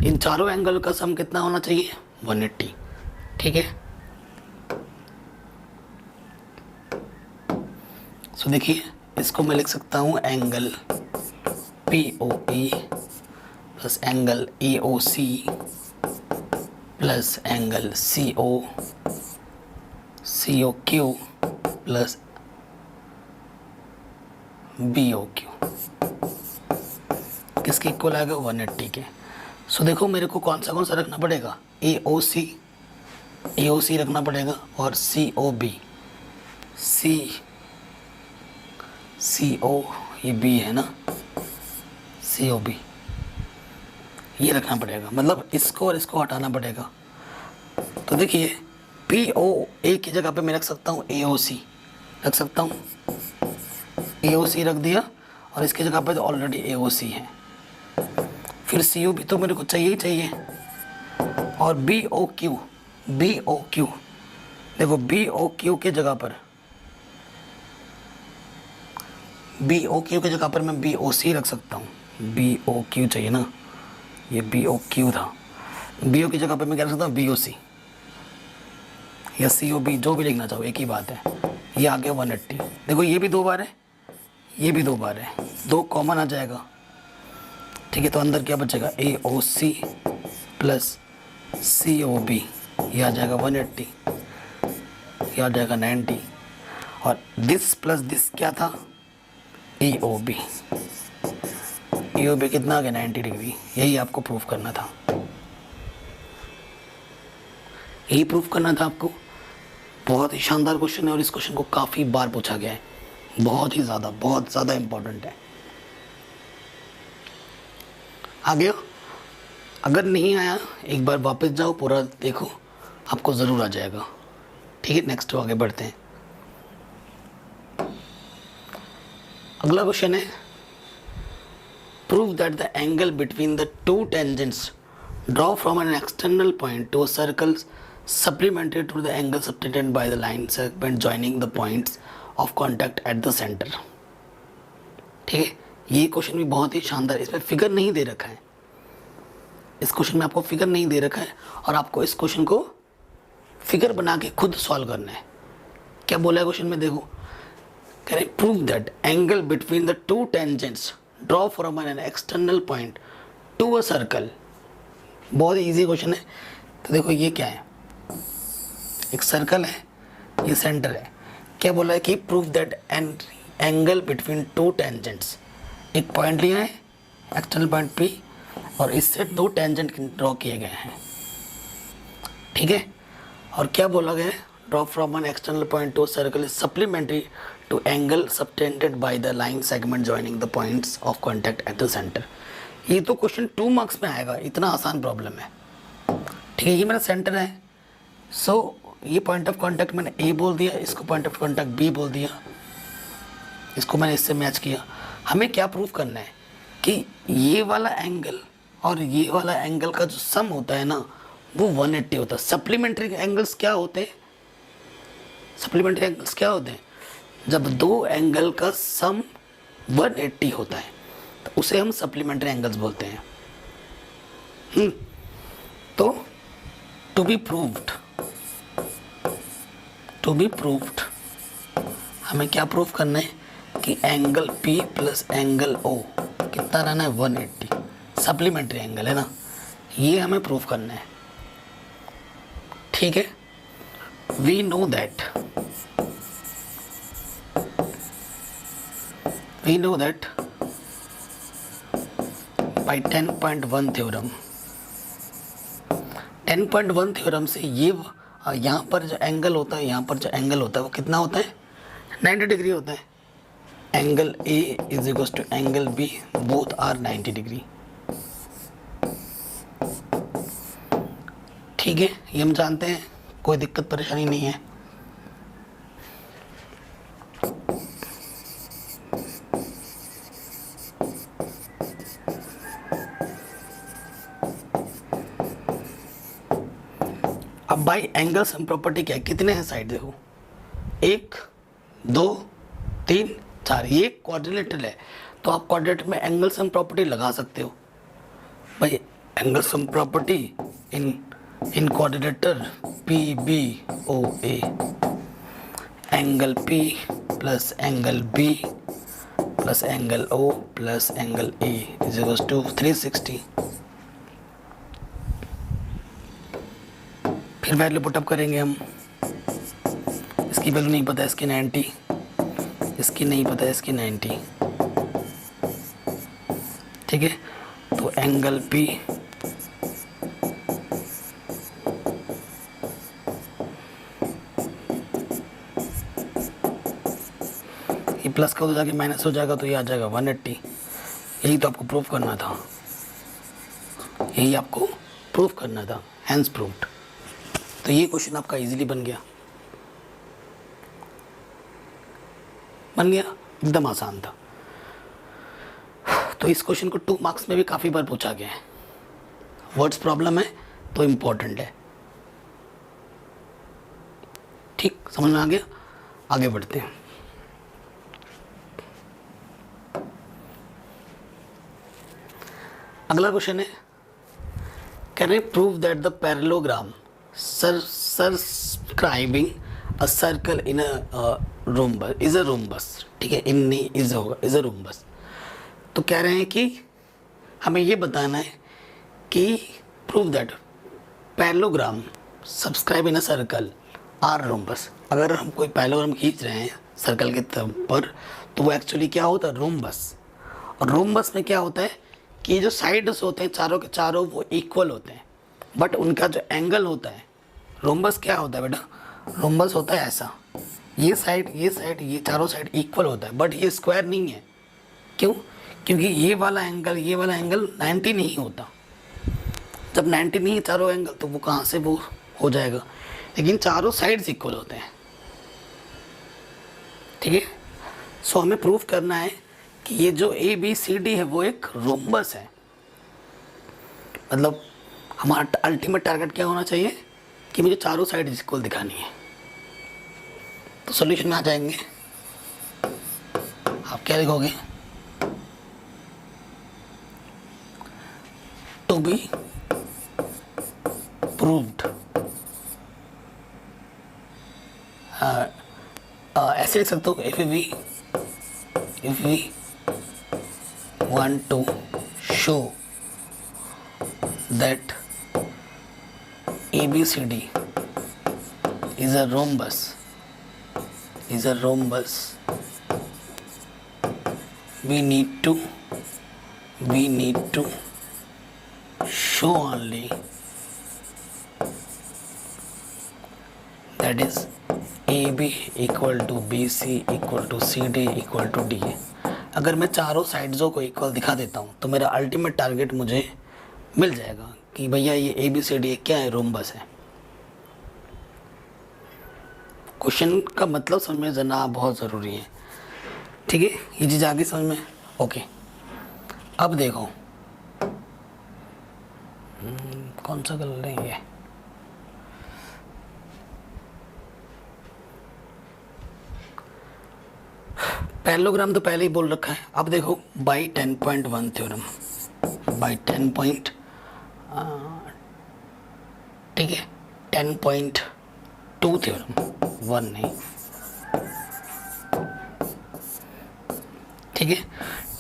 इन चारों एंगल का सम कितना होना चाहिए, 180। ठीक है, सो देखिए इसको मैं लिख सकता हूँ angle POE plus angle AOC plus angle COQ plus BOQ, किसके इक्वल आएगा, 180 के। सो देखो मेरे को कौन सा रखना पड़ेगा, AOC रखना पड़ेगा और COB, CO ये B है ना, COB ये रखना पड़ेगा, मतलब इसको और इसको हटाना पड़ेगा। तो देखिए POA की जगह पे मैं रख सकता हूँ AOC, रख सकता हूँ AOC रख दिया, और इसकी जगह पे तो ऑलरेडी AOC है। फिर COB तो मेरे को चाहिए ही चाहिए, और BOQ देखो BOQ के जगह पर, BOQ की जगह पर मैं BOC रख सकता हूँ। BOQ चाहिए ना, ये BOQ था, BO की जगह पर मैं क्या रख सकता हूँ, BOC या COB, जो भी लिखना चाहो एक ही बात है। ये आ गया 180। देखो ये भी 2 बार है, ये भी 2 बार है, 2 कॉमन आ जाएगा। ठीक है, तो अंदर क्या बचेगा, AOC प्लस COB, ये आ जाएगा 180, ये आ जाएगा 90, और दिस प्लस दिस क्या था, EOB कितना आ गया, 90 डिग्री। यही आपको प्रूफ करना था, यही प्रूफ करना था आपको। बहुत ही शानदार क्वेश्चन है, और इस क्वेश्चन को काफ़ी बार पूछा गया है, बहुत ज़्यादा इम्पोर्टेंट है। आ गया, अगर नहीं आया एक बार वापस जाओ, पूरा देखो, आपको ज़रूर आ जाएगा। ठीक है, नेक्स्ट आगे बढ़ते हैं। अगला क्वेश्चन है, prove that the angle between the 2 tangents draw from an external point to a circle supplementary to the angle subtended by the line segment joining the points of contact at the center। ठीक है, ये question भी बहुत ही शानदार, इसमें figure नहीं दे रखा है, इस क्वेश्चन में आपको फिगर नहीं दे रखा है, और आपको इस क्वेश्चन को फिगर बना के खुद सॉल्व करना है। क्या बोला है क्वेश्चन में, देखो, कह रहे prove that angle between the 2 tangents draw from an external point to a circle. बहुत इजी क्वेश्चन है। तो देखो ये क्या है, एक सर्कल है, ये सेंटर है। क्या बोला है कि prove that an angle between 2 tangents, एक पॉइंट लिया है एक्सटर्नल पॉइंट P, और इससे 2 टेंजेंट ड्रॉ किए गए हैं। ठीक है, और क्या बोला गया है, draw from an external point to circle is supplementary to angle subtended by the line segment joining the points of contact at the centre. ये तो क्वेश्चन 2 मार्क्स में आएगा, इतना आसान प्रॉब्लम है। ठीक है, ये मेरा सेंटर है, सो ये पॉइंट ऑफ कांटेक्ट मैंने A बोल दिया, इसको पॉइंट ऑफ कांटेक्ट B बोल दिया, इसको मैंने इससे मैच किया। हमें क्या प्रूफ करना है कि ये वाला एंगल और ये वाला एंगल का जो सम होता है ना, वो 180 होता है। सप्लीमेंट्री एंगल्स क्या होते हैं, सप्लीमेंट्री एंगल्स क्या होते हैं, जब 2 एंगल का सम 180 होता है तो उसे हम सप्लीमेंट्री एंगल्स बोलते हैं। तो टू बी प्रूव्ड हमें क्या प्रूफ करना है कि angle P plus angle O कितना रहना है, 180। सप्लीमेंट्री एंगल है ना, ये हमें प्रूफ करना है। ठीक है, we know that by 10.1 theorem. 10.1 theorem से ये यहाँ पर जो एंगल होता है, यहाँ पर जो एंगल होता है वो कितना होता है? 90 डिग्री होता है। Angle A is equal to angle B, both are 90 degree. ठीक है, ये हम जानते हैं, कोई दिक्कत परेशानी नहीं है। अब भाई एंगल सम प्रॉपर्टी क्या है? कितने हैं साइड? देखो 1 2 3 4, ये क्वाड्रिलेटरल है तो आप क्वाड्रेटर में एंगल सम प्रॉपर्टी लगा सकते हो। भाई angle sum property in quadrilateral P B O A, angle P plus angle B plus angle O plus angle A is equal to 360। फिर वैल्यू पुटअप करेंगे हम। इसकी वैल्यू नहीं पता है, इसकी 90, इसकी नहीं पता है, इसकी 90। ठीक है, तो एंगल P ये प्लस का तो जाके माइनस हो जाएगा, तो ये आ जाएगा 180। यही तो आपको प्रूफ करना था, यही आपको प्रूफ करना था, हैंस प्रूव्ड। तो ये क्वेश्चन आपका इजीली बन गया, एकदम आसान था। तो इस क्वेश्चन को 2 मार्क्स में भी काफ़ी बार पूछा गया है। वर्ड्स प्रॉब्लम है तो इम्पोर्टेंट है। ठीक, समझ में आ गया? आगे बढ़ते हैं। अगला क्वेश्चन है, can I prove that the parallelogram subscribing a circle in a rhombus is a rhombus. ठीक है, इन नहीं इज होगा, इज अ रोम्बस। तो कह रहे हैं कि हमें ये बताना है कि prove that parallelogram subscribe in a circle are rhombus. अगर हम कोई पैरेललोग्राम खींच रहे हैं सर्कल के पर, तो वो एक्चुअली क्या होता है? रोम्बस। और रोम्बस में क्या होता है कि जो साइड्स होते हैं चारों के चारों वो इक्वल होते हैं, बट उनका जो एंगल होता है, रोम्बस क्या होता है बेटा? रोम्बस होता है ऐसा, ये साइड ये चारों साइड इक्वल होता है, बट ये स्क्वायर नहीं है। क्यों? क्योंकि ये वाला एंगल 90 नहीं होता। जब 90 नहीं है चारों एंगल, तो वो कहाँ से वो हो जाएगा? लेकिन चारों साइड्स इक्वल होते हैं। ठीक है, सो हमें प्रूफ करना है कि ये जो ABCD है वो एक रोम्बस है। मतलब हमारा अल्टीमेट टारगेट क्या होना चाहिए कि मुझे चारों साइड इक्वल दिखानी है। तो सॉल्यूशन में आ जाएंगे, आप क्या लिखोगे? टू बी प्रूव्ड, ऐसे लिख सकते हो, if we want to show that ABCD is a rhombus, we need to show only that is AB equal to BC equal to CD equal to D। अगर मैं चारों साइड्सों को इक्वल दिखा देता हूँ तो मेरा अल्टीमेट टारगेट मुझे मिल जाएगा कि भैया ये ABCD क्या है? रोम्बस है। क्वेश्चन का मतलब समझ जाना बहुत ज़रूरी है। ठीक है, ये चीज़ आगे समझ में? ओके, अब देखो कौन सा कर रहे हैं ये? पैरेललोग्राम तो पहले ही बोल रखा है। अब देखो बाई 10.1 थ्योरम, बाई 10 ठीक है 10.2 थ्योरम, 1 नहीं। ठीक है,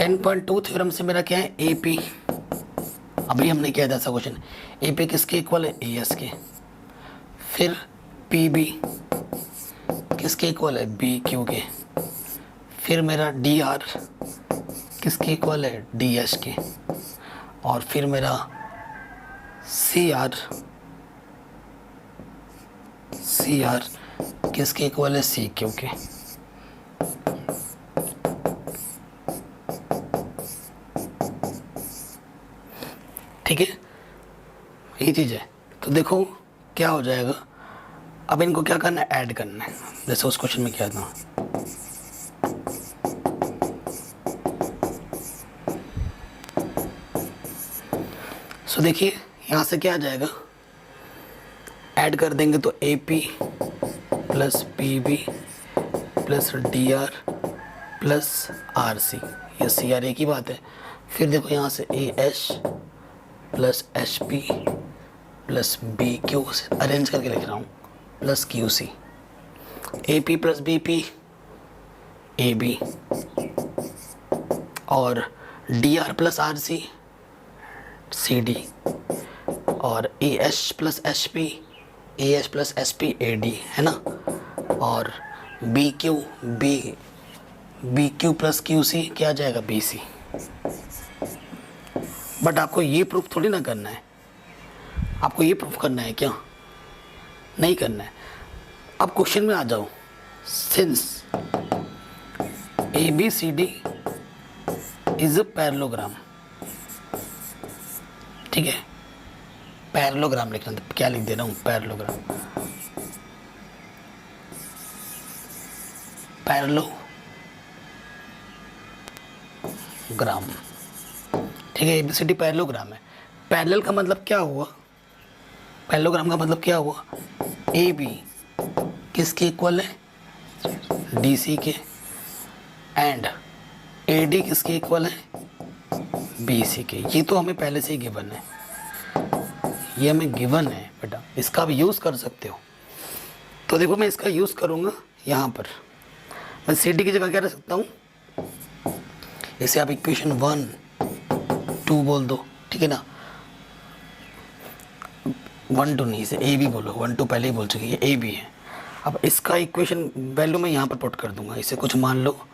10.2 थ्योरम से मेरा क्या है? AP। अभी हमने किया था ऐसा क्वेश्चन, AP किसके इक्वल है? AS के। फिर PB किसके इक्वल है? BQ के। फिर मेरा DR किसके इक्वल है? DS के। और फिर मेरा सी आर किसके इक्वल है, सी क्यू के। ठीक है, ये चीज़ है। तो देखो क्या हो जाएगा, अब इनको क्या करना है, ऐड करना है, जैसे उस क्वेश्चन में किया था। सो देखिए यहाँ से क्या आ जाएगा, ऐड कर देंगे तो A P plus P B plus D R plus R C, ये सी आर एक ही बात है। फिर देखो यहाँ से A H plus H P plus B Q, arrange करके लिख रहा हूँ, plus Q C, A P plus B P A B, और D R plus R C C D, और A H plus H P A H plus S P A D, है ना। और B Q plus Q C क्या आ जाएगा, B C. But आपको ये प्रूफ थोड़ी ना करना है, आपको ये प्रूफ करना है क्या, नहीं करना है। अब क्वेश्चन में आ जाओ, since A B C D is a parallelogram, ठीक है, पैरेललोग्राम लिखना, तो क्या लिख दे रहा हूँ, पैरेललोग्राम, पैरेललोग्राम, ठीक है, एबीसीडी पैरेललोग्राम है। पैरेलल का मतलब क्या हुआ, पैरेललोग्राम का मतलब क्या हुआ, ए बी किसके इक्वल है, डी सी के, एंड ए डी किसके इक्वल है, बी सी के। ये तो हमें पहले से ही गिवन है, ये हमें गिवन है बेटा, इसका आप यूज़ कर सकते हो। तो देखो मैं इसका यूज़ करूँगा यहाँ पर, मैं सी डी की जगह क्या रख सकता हूँ, इसे आप इक्वेशन 1 2 बोल दो, ठीक है ना, 1 2 नहीं, इसे ए बी बोलो, 1 2 पहले ही बोल चुकी है, ए बी है। अब इसका इक्वेशन वैल्यू मैं यहाँ पर पुट कर दूंगा, इसे कुछ मान लो,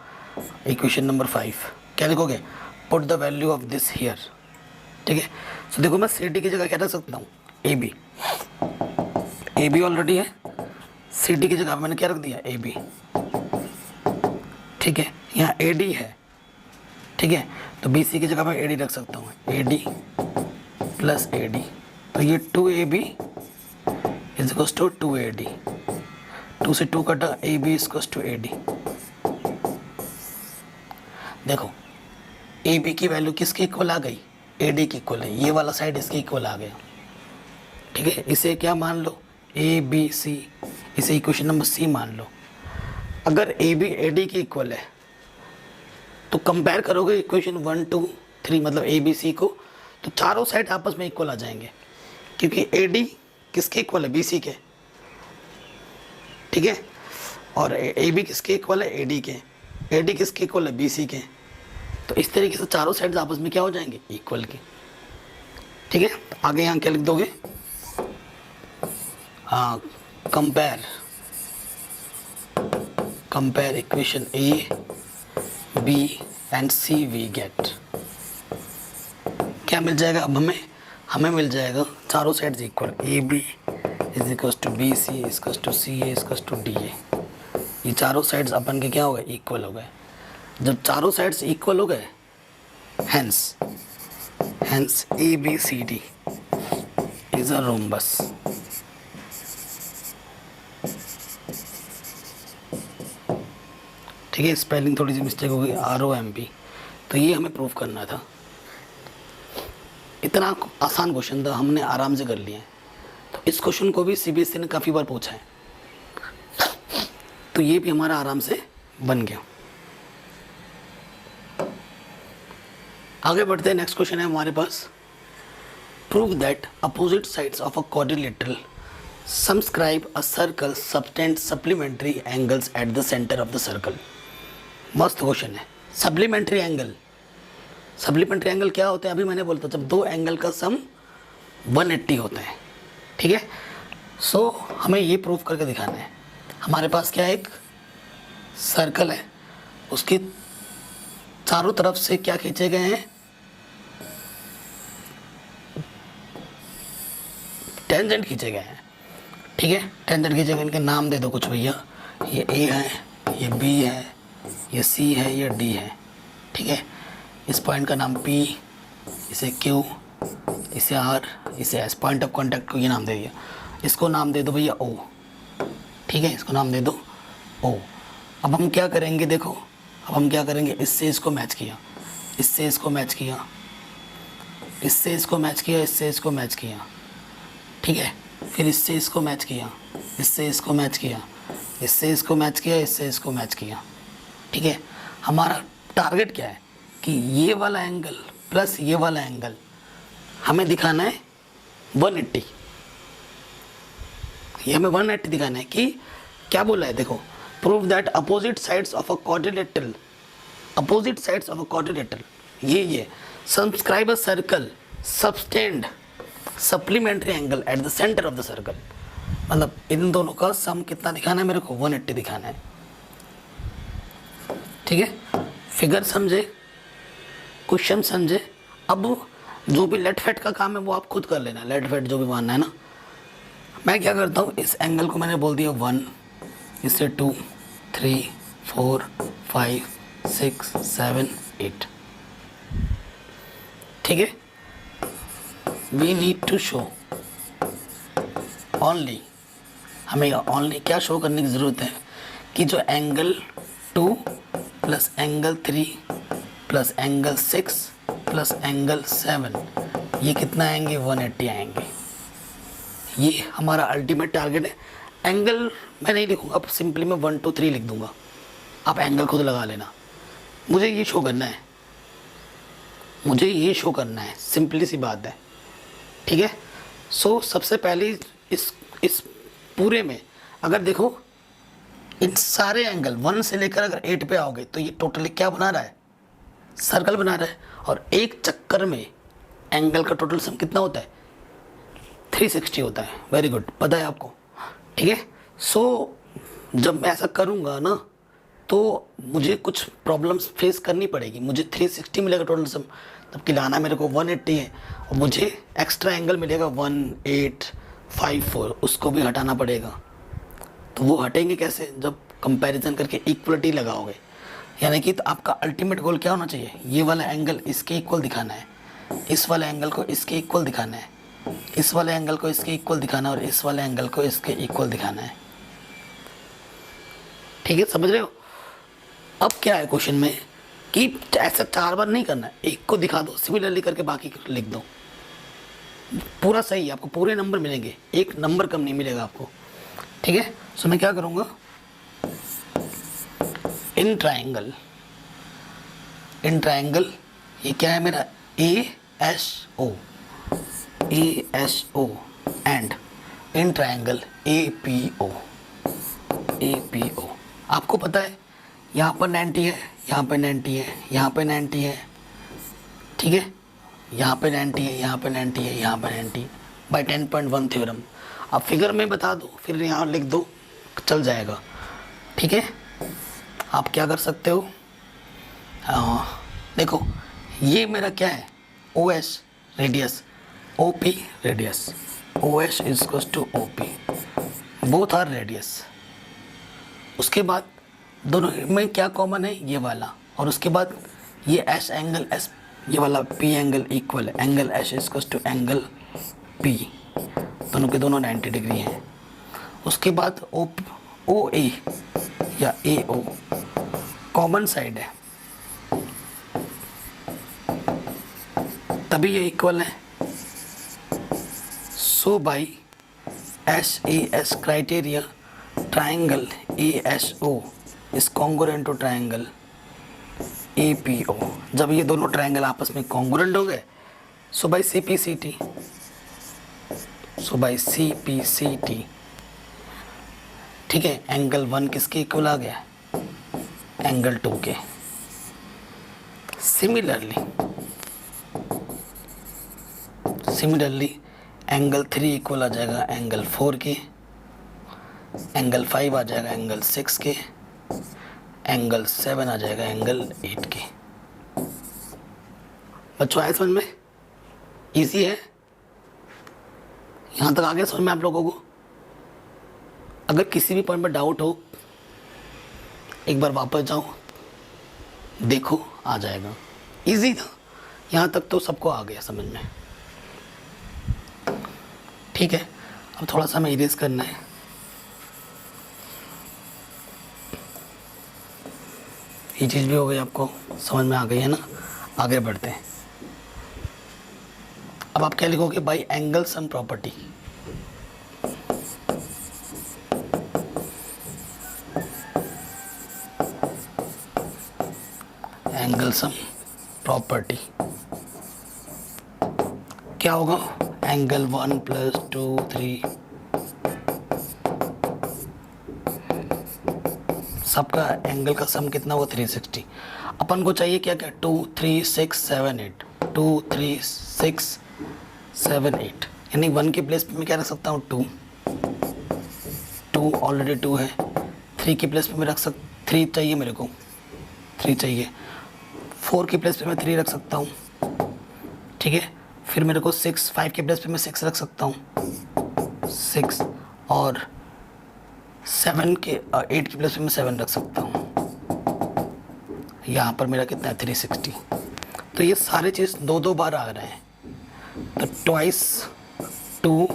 इक्वेशन नंबर 5 क्या लिखोगे, put the value of this here, ठीक है। तो देखो मैं सी डी की जगह क्या रख सकता हूँ, ए बी ऑलरेडी है, सी डी की जगह मैंने क्या रख दिया, ए बी, ठीक है। यहाँ ए डी है, ठीक है, तो बी सी की जगह मैं ए डी रख सकता हूँ, ए डी प्लस ए डी, तो ये 2ab is equals to 2ad, 2 से 2 कटा, ab is equals to ad। देखो ab की वैल्यू किसके इक्वल आ गई, ad की इक्वल है, ये वाला साइड इसके इक्वल आ गया, ठीक है। इसे क्या मान लो, a b c, इसे इक्वेशन नंबर c मान लो। अगर ab ad की इक्वल है तो कंपेयर करोगे इक्वेशन 1 2 3 मतलब a b c को, तो चारों साइड आपस में इक्वल आ जाएंगे, क्योंकि AD किसके इक्वल है, BC के, ठीक है, और AB किसके इक्वल है, AD के, AD किसके इक्वल है, BC के। तो इस तरीके से चारों साइड्स आपस में क्या हो जाएंगे, इक्वल के, ठीक है। आगे यहाँ क्या लिख दोगे, हाँ, compare equation A B and C we get, क्या मिल जाएगा, अब हमें मिल जाएगा चारों sides equal, A B is equal to B C is to C A is to D A. ये चारों साइड्स अपन के क्या हो गए, इक्वल हो गए। जब चारों साइड्स इक्वल हो गए, hence A B C D is a rhombus. ठीक है, स्पेलिंग थोड़ी सी मिस्टेक हो गई, ROMB। तो ये हमें प्रूफ करना था, इतना आसान क्वेश्चन था, हमने आराम से कर लिया है। तो इस क्वेश्चन को भी CBSE ने काफ़ी बार पूछा है, तो ये भी हमारा आराम से बन गया। आगे बढ़ते हैं, नेक्स्ट क्वेश्चन है हमारे पास, prove that opposite sides of a quadrilateral subscribe a circle subtend supplementary angles at the centre of the circle. मस्त क्वेश्चन है। सप्लीमेंट्री एंगल क्या होते हैं, अभी मैंने बोला था, जब दो एंगल का सम 180 होता है, ठीक है। सो हमें ये प्रूफ करके दिखाना है। हमारे पास क्या है, एक सर्कल है, उसके चारों तरफ से क्या खींचे गए हैं, टेंजेंट खींचे गए हैं, ठीक है। टेंजेंट खींचे गए, इनके नाम दे दो कुछ भैया, ये ए है, ये बी है, ये सी है, ये डी है, ठीक है। इस पॉइंट का नाम पी, इसे क्यू, इसे आर, इसे एस। पॉइंट ऑफ कॉन्टैक्ट को ये नाम दे दिया, इसको नाम दे दो भैया ओ, ठीक है, इसको नाम दे दो ओ। अब हम क्या करेंगे, देखो अब हम क्या करेंगे, इससे इसको मैच किया, इससे इसको मैच किया, इससे इसको मैच किया, इससे इसको मैच किया, ठीक है। फिर इससे इसको मैच किया, इससे इसको मैच किया, इससे इसको मैच किया, इससे इसको मैच किया, ठीक है। हमारा टारगेट क्या है कि ये वाला एंगल प्लस ये वाला एंगल हमें दिखाना है 180, ये हमें 180 दिखाना है। कि क्या बोला है, देखो, prove that opposite sides of a quadrilateral, opposite sides of a quadrilateral, ये subscribe a circle subtend supplementary angle at the centre of the circle. मतलब इन दोनों का सम कितना दिखाना है मेरे को, 180 दिखाना है, ठीक है। फिगर समझे, क्वेश्चन समझे। अब जो भी लेट फेट का काम है वो आप खुद कर लेना, लेट फेट जो भी मानना है ना। मैं क्या करता हूँ, इस एंगल को मैंने बोल दिया 1, इससे 2, 3, 4, 5, 6, 7, 8, ठीक है। We need to show only, हमें ओनली क्या शो करने की ज़रूरत है कि जो angle 2 plus angle 3 plus angle 6 plus angle 7 ये कितना आएंगे, 180 आएंगे। ये हमारा अल्टीमेट टारगेट है। एंगल मैं नहीं लिखूँगा, अब सिंपली मैं 1 2 3 लिख दूँगा, आप एंगल खुद लगा लेना। मुझे ये शो करना है, मुझे ये शो करना है, सिंपली सी बात है, ठीक है। सो सबसे पहले इस पूरे में अगर देखो, इन सारे एंगल 1 से लेकर अगर 8 पे आओगे तो ये टोटली क्या बना रहा है, सर्कल बना रहा है। और एक चक्कर में एंगल का टोटल सम कितना होता है, 360 होता है। वेरी गुड, पता है आपको, ठीक है। सो जब मैं ऐसा करूँगा ना तो मुझे कुछ प्रॉब्लम्स फेस करनी पड़ेगी। मुझे 360 मिलेगा टोटल सम, जबकि लाना मेरे को 180 है, और मुझे एक्स्ट्रा एंगल मिलेगा 1 8 5 4, उसको भी हटाना पड़ेगा। तो वो हटेंगे कैसे, जब कंपैरिजन करके इक्वलिटी लगाओगे। यानी कि तो आपका अल्टीमेट गोल क्या होना चाहिए, ये वाला एंगल इसके इक्वल दिखाना है, इस वाले एंगल को इसके इक्वल दिखाना है, इस वाले एंगल को इसके इक्वल दिखाना है, और इस वाले एंगल को इसके इक्वल दिखाना है, ठीक है, समझ रहे हो। अब क्या है क्वेश्चन में कि ऐसा 4 बार नहीं करना है, एक को दिखा दो, सिमिलरली करके बाकी लिख दो, पूरा सही है, आपको पूरे नंबर मिलेंगे, एक नंबर कम नहीं मिलेगा आपको, ठीक है। सो मैं क्या करूँगा, इन ट्राइंगल ये क्या है मेरा, ASO and in triangle APO। आपको पता है यहाँ पर 90 है, यहाँ पे 90 है, यहाँ पे 90 है, ठीक है, यहाँ पे 90 है, यहाँ पे 90 है, यहाँ पे 90 बाई 10.1 थ्योरम। अब फिगर में बता दो, फिर यहाँ लिख दो, चल जाएगा, ठीक है। आप क्या कर सकते हो, देखो ये मेरा क्या है, OS radius, OP radius, OS is to OP, both are radius. उसके बाद दोनों में क्या कॉमन है, ये वाला, और उसके बाद ये S एंगल S, ये वाला P एंगल इक्वल है, angle S is to angle P, दोनों के दोनों 90 डिग्री हैं। उसके बाद OA या AO कॉमन साइड है, तभी ये इक्वल है। So by SAS criteria triangle ASO is congruent to triangle APO। जब ये दोनों ट्राइंगल आपस में कॉन्ग्रुएंट हो गए, सो बाई CPCT, ठीक है, एंगल 1 किसके इक्वल आ गया, एंगल 2 के। सिमिलरली एंगल 3 इक्वल आ जाएगा एंगल 4 के, एंगल 5 आ जाएगा एंगल 6 के, एंगल 7 आ जाएगा एंगल 8 के। बच्चों आए समझ में, इजी है, यहाँ तक आ गया समझ में आप लोगों को? अगर किसी भी पॉइंट पर डाउट हो एक बार वापस जाओ, देखो, आ जाएगा। इजी था, यहाँ तक तो सबको आ गया समझ में। ठीक है, अब थोड़ा सा हमें इरेज करना है। ये चीज़ भी हो गई, आपको समझ में आ गई है ना? आगे बढ़ते हैं। अब आप क्या लिखोगे? By angle sum property. Angle sum property क्या होगा? एंगल 1 + 2 3 सबका एंगल का सम कितना हुआ? 360। अपन को चाहिए क्या क्या? 2 3 6 7 8 2 3 6 7 8, यानी 1 के प्लेस पे मैं क्या रख सकता हूँ? 2 ऑलरेडी 2 है। 3 के प्लेस पे मैं रख 3 चाहिए मेरे को, 3 चाहिए। 4 के प्लेस पे मैं 3 रख सकता हूँ, ठीक है। फिर मेरे को 6, 5 के प्लेस पे मैं 6 रख सकता हूँ, 6, और 7 के 8 के प्लेस पे मैं 7 रख सकता हूँ। यहाँ पर मेरा कितना है? 360। तो ये सारे चीज़ 2 बार आ रहे हैं, तो ट्वाइस 2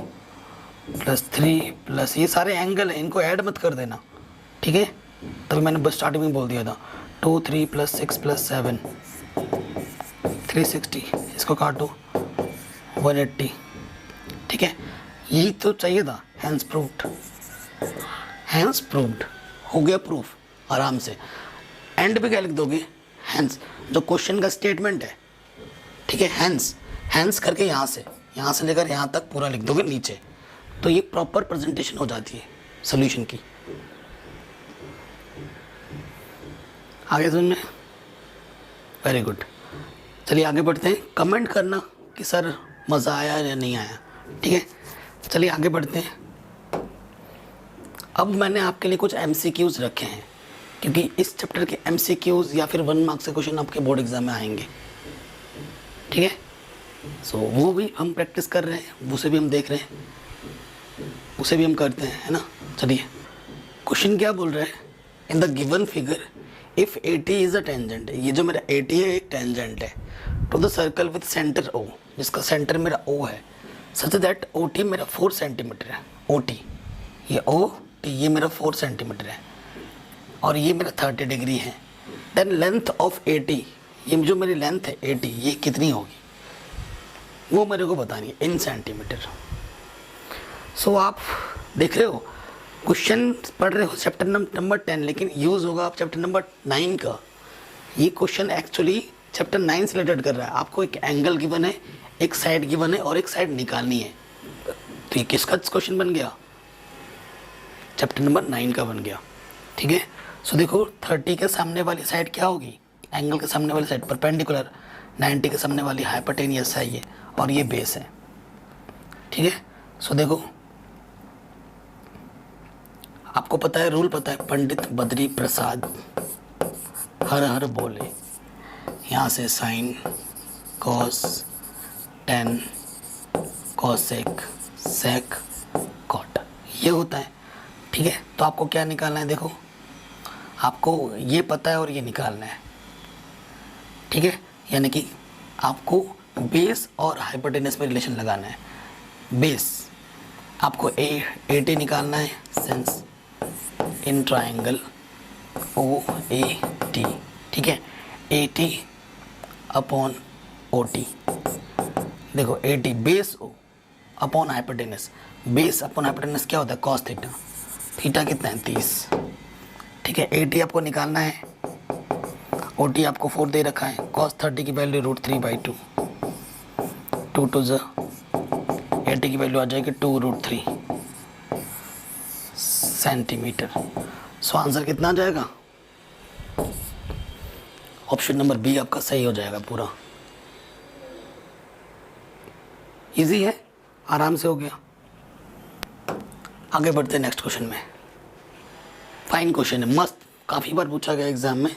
+ 3 + ये सारे एंगल हैं, इनको ऐड मत कर देना, ठीक है। तभी मैंने बस स्टार्टिंग में बोल दिया था 2 3 + 6 + 7 360, इसको काटो 180, ठीक है। यही तो चाहिए था। हैंस प्रूव्ड, हैंस प्रूव्ड हो गया प्रूफ आराम से। एंड पे क्या लिख दोगे? हैंस, जो क्वेश्चन का स्टेटमेंट है, ठीक है। हैंस, हैंस करके यहाँ से लेकर यहाँ तक पूरा लिख दोगे नीचे, तो ये प्रॉपर प्रेजेंटेशन हो जाती है सॉल्यूशन की। आगे समझ में? Very good. चलिए आगे बढ़ते हैं। कमेंट करना कि सर मज़ा आया या नहीं आया, ठीक है। चलिए आगे बढ़ते हैं। अब मैंने आपके लिए कुछ MCQs रखे हैं, क्योंकि इस चैप्टर के MCQs या फिर 1 मार्क्स के क्वेश्चन आपके बोर्ड एग्जाम में आएंगे, ठीक है। सो वो भी हम प्रैक्टिस कर रहे हैं, उसे भी हम देख रहे हैं, उसे भी हम करते हैं, है ना। चलिए क्वेश्चन क्या बोल रहा है? In the given figure if AT is a tangent, ये जो मेरा AT है एक टेंजेंट है to the circle with centre O, जिसका सेंटर मेरा O है, सच दैट OT मेरा 4 सेंटीमीटर है। OT ये OT ये मेरा 4 सेंटीमीटर है और ये मेरा 30 डिग्री है। देन लेंथ ऑफ AT, ये जो मेरी लेंथ है AT ये कितनी होगी वो मेरे को बतानी है इन सेंटीमीटर। सो आप देख रहे हो क्वेश्चन पढ़ रहे हो चैप्टर नंबर 10, लेकिन यूज़ होगा आप चैप्टर नंबर 9 का। ये क्वेश्चन एक्चुअली चैप्टर 9 से रिलेटेड कर रहा है। आपको एक एंगल गिवन है, एक साइड गिवन है और एक साइड निकालनी है। तो ये किसका क्वेश्चन बन गया? चैप्टर नंबर 9 का बन गया, ठीक है। सो देखो 30 के सामने वाली साइड क्या होगी? एंगल के सामने वाली साइड परपेंडिकुलर, 90 के सामने वाली हाइपोटेनियस है ये, और ये बेस है, ठीक है। सो देखो आपको पता है, रूल पता है, पंडित बद्री प्रसाद हर हर बोले। यहाँ से साइन, कॉस, टेन, कॉसेक, सेक, कॉट, ये होता है, ठीक है। तो आपको क्या निकालना है? देखो आपको ये पता है और ये निकालना है, ठीक है। यानी कि आपको बेस और हाइपोटेनस में रिलेशन लगाना है। बेस आपको AT निकालना है, सेंस इन ट्राइंगल OAT, ठीक है। AT अपॉन OT, देखो AT base O upon hypotenuse, base upon hypotenuse क्या होता है? कॉस थीटा, थीटा कितना है? 30, ठीक है। AT आपको निकालना है, OT आपको 4 दे रखा है, कॉस 30 की वैल्यू √3/2, 2 to the AT की वैल्यू आ जाएगी 2√3 सेंटीमीटर। सो आंसर कितना आ जाएगा? ऑप्शन नंबर बी आपका सही हो जाएगा पूरा। इजी है, आराम से हो गया। आगे बढ़ते हैं नेक्स्ट क्वेश्चन में। फाइन क्वेश्चन है, मस्त, काफ़ी बार पूछा गया एग्जाम में।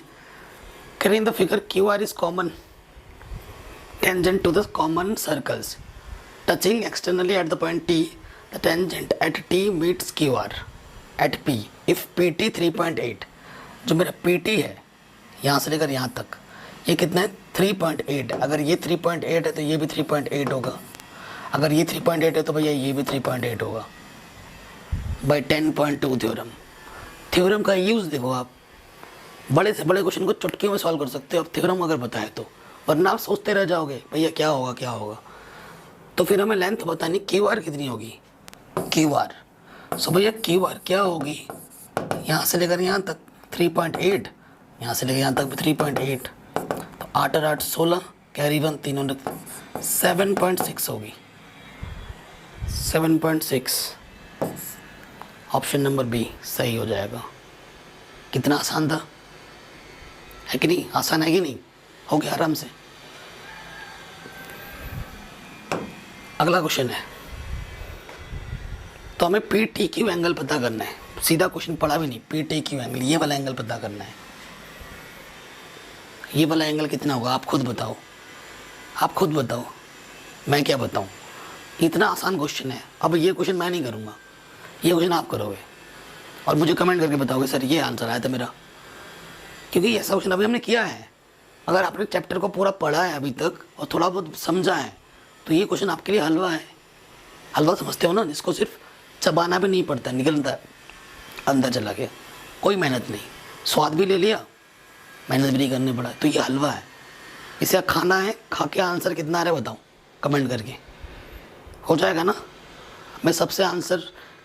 करें the figure QR is common tangent to the common circles touching externally at the point T the tangent at T meets Q R at P if P T 3.8। जो मेरा पी टी है यहाँ से लेकर यहाँ तक, ये कितना है 3.8। अगर ये 3.8 है तो ये भी 3.8 होगा, अगर ये 3.8 है तो भैया ये भी 3.8 होगा बाई 10.2 थ्योरम। थ्योरम का यूज़ देखो आप, बड़े से बड़े क्वेश्चन को चुटकियों में सॉल्व कर सकते हो आप थ्योरम अगर बताए तो, वरना आप सोचते रह जाओगे भैया क्या होगा क्या होगा। तो फिर हमें लेंथ बतानी क्यू आर कितनी होगी, क्यू आर। सो भैया क्यू आर क्या होगी, यहाँ से लेकर यहाँ तक 3.8, यहाँ से लेकर यहाँ तक भी 3.8, तो 8 और 8 16, कैरी 1 तीनों 7.6 होगी, 7.6। ऑप्शन नंबर बी सही हो जाएगा। कितना आसान था, है कि नहीं, आसान है कि नहीं, हो गया आराम से। अगला क्वेश्चन है, तो हमें पी टी क्यू एंगल पता करना है। सीधा क्वेश्चन पढ़ा भी नहीं, पी टी क्यू एंगल, ये वाला एंगल पता करना है। ये वाला एंगल कितना होगा आप खुद बताओ, आप खुद बताओ, मैं क्या बताऊं। इतना आसान क्वेश्चन है। अब ये क्वेश्चन मैं नहीं करूँगा, ये क्वेश्चन आप करोगे और मुझे कमेंट करके बताओगे सर ये आंसर आया था मेरा, क्योंकि ऐसा क्वेश्चन अभी हमने किया है। अगर आपने चैप्टर को पूरा पढ़ा है अभी तक और थोड़ा बहुत समझा है तो ये क्वेश्चन आपके लिए हलवा है। हलवा समझते हो ना, जिसको सिर्फ चबाना भी नहीं पड़ता, निकलता अंदर चला गया, कोई मेहनत नहीं, स्वाद भी ले लिया, मेहनत भी नहीं करनी पड़ा, तो ये हलवा है। इसे खाना है, खा के आंसर कितना आ रहा है बताओ कमेंट करके, हो जाएगा ना। मैं सबसे आंसर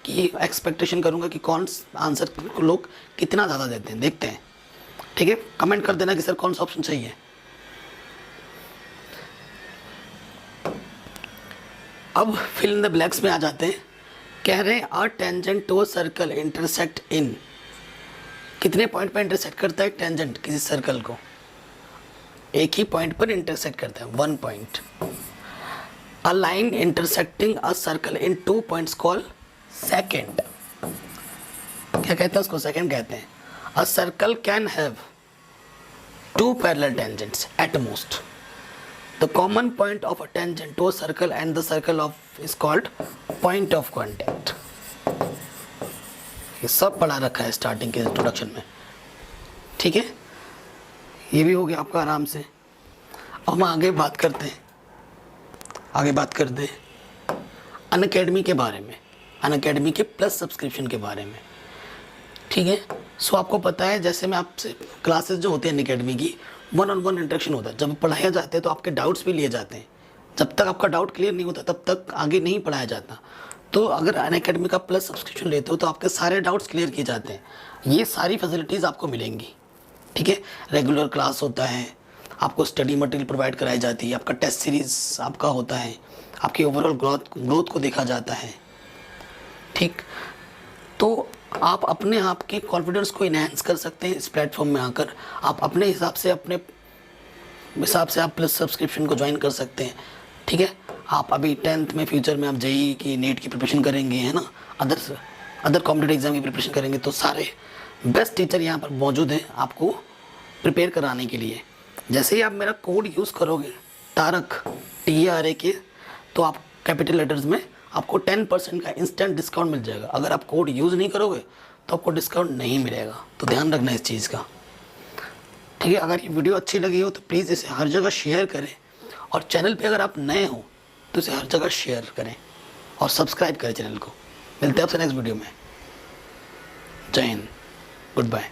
की एक्सपेक्टेशन करूँगा कि कौन आंसर लोग कितना ज़्यादा देते हैं, देखते हैं। ठीक है, कमेंट कर देना कि सर कौन सा ऑप्शन सही है। अब फिल इन द ब्लैक्स में आ जाते हैं। कह रहे हैं a tangent to a circle intersect in, कितने पॉइंट पर इंटरसेक्ट करता है टेंजेंट किसी सर्कल को, एक ही पॉइंट पर इंटरसेक्ट करता है, 1 point. A line intersecting a circle in 2 points call second. क्या कहते हैं उसको, सेकेंड कहते हैं। A circle can have 2 parallel tangents at most. The common point of a tangent to a circle and the circle of is called point of contact। ये सब पढ़ा रखा है स्टार्टिंग के इंट्रोडक्शन में, ठीक है। ये भी हो गया आपका आराम से। अब हम आगे बात करते हैं, अनअकैडमी के बारे में, अनअकैडमी के प्लस सब्सक्रिप्शन के बारे में, ठीक है। सो आपको पता है जैसे मैं आपसे क्लासेस जो होती है अनअकैडमी की, 1-on-1 इंटरेक्शन होता है। जब पढ़ाया जाते हैं तो आपके डाउट्स भी लिए जाते हैं। जब तक आपका डाउट क्लियर नहीं होता तब तक आगे नहीं पढ़ाया जाता। तो अगर अनअकैडमी का प्लस सब्सक्रिप्शन लेते हो तो आपके सारे डाउट्स क्लियर किए जाते हैं। ये सारी फैसिलिटीज़ आपको मिलेंगी, ठीक है। रेगुलर क्लास होता है, आपको स्टडी मटेरियल प्रोवाइड कराई जाती है, आपका टेस्ट सीरीज़ आपका होता है, आपकी ओवरऑल ग्रोथ को देखा जाता है, ठीक। तो आप अपने आप के कॉन्फिडेंस को इन्हेंस कर सकते हैं इस प्लेटफॉर्म में आकर। आप अपने हिसाब से आप प्लस सब्सक्रिप्शन को ज्वाइन कर सकते हैं, ठीक है। आप अभी 10th में फ्यूचर में आप जेईई की नीट की प्रिपरेशन करेंगे, है ना, अदर कॉम्पिटिटिव एग्जाम की प्रिपरेशन करेंगे, तो सारे बेस्ट टीचर यहाँ पर मौजूद हैं आपको प्रिपेयर कराने के लिए। जैसे ही आप मेरा कोड यूज़ करोगे तारक TARAK, तो आप कैपिटल लेटर्स में आपको 10% का इंस्टेंट डिस्काउंट मिल जाएगा। अगर आप कोड यूज़ नहीं करोगे तो आपको डिस्काउंट नहीं मिलेगा, तो ध्यान रखना इस चीज़ का, ठीक है। अगर ये वीडियो अच्छी लगी हो तो प्लीज़ इसे हर जगह शेयर करें, और चैनल पे अगर आप नए हो तो इसे हर जगह शेयर करें और सब्सक्राइब करें चैनल को। मिलते हैं आपसे नेक्स्ट वीडियो में। जय हिंद, गुड बाय।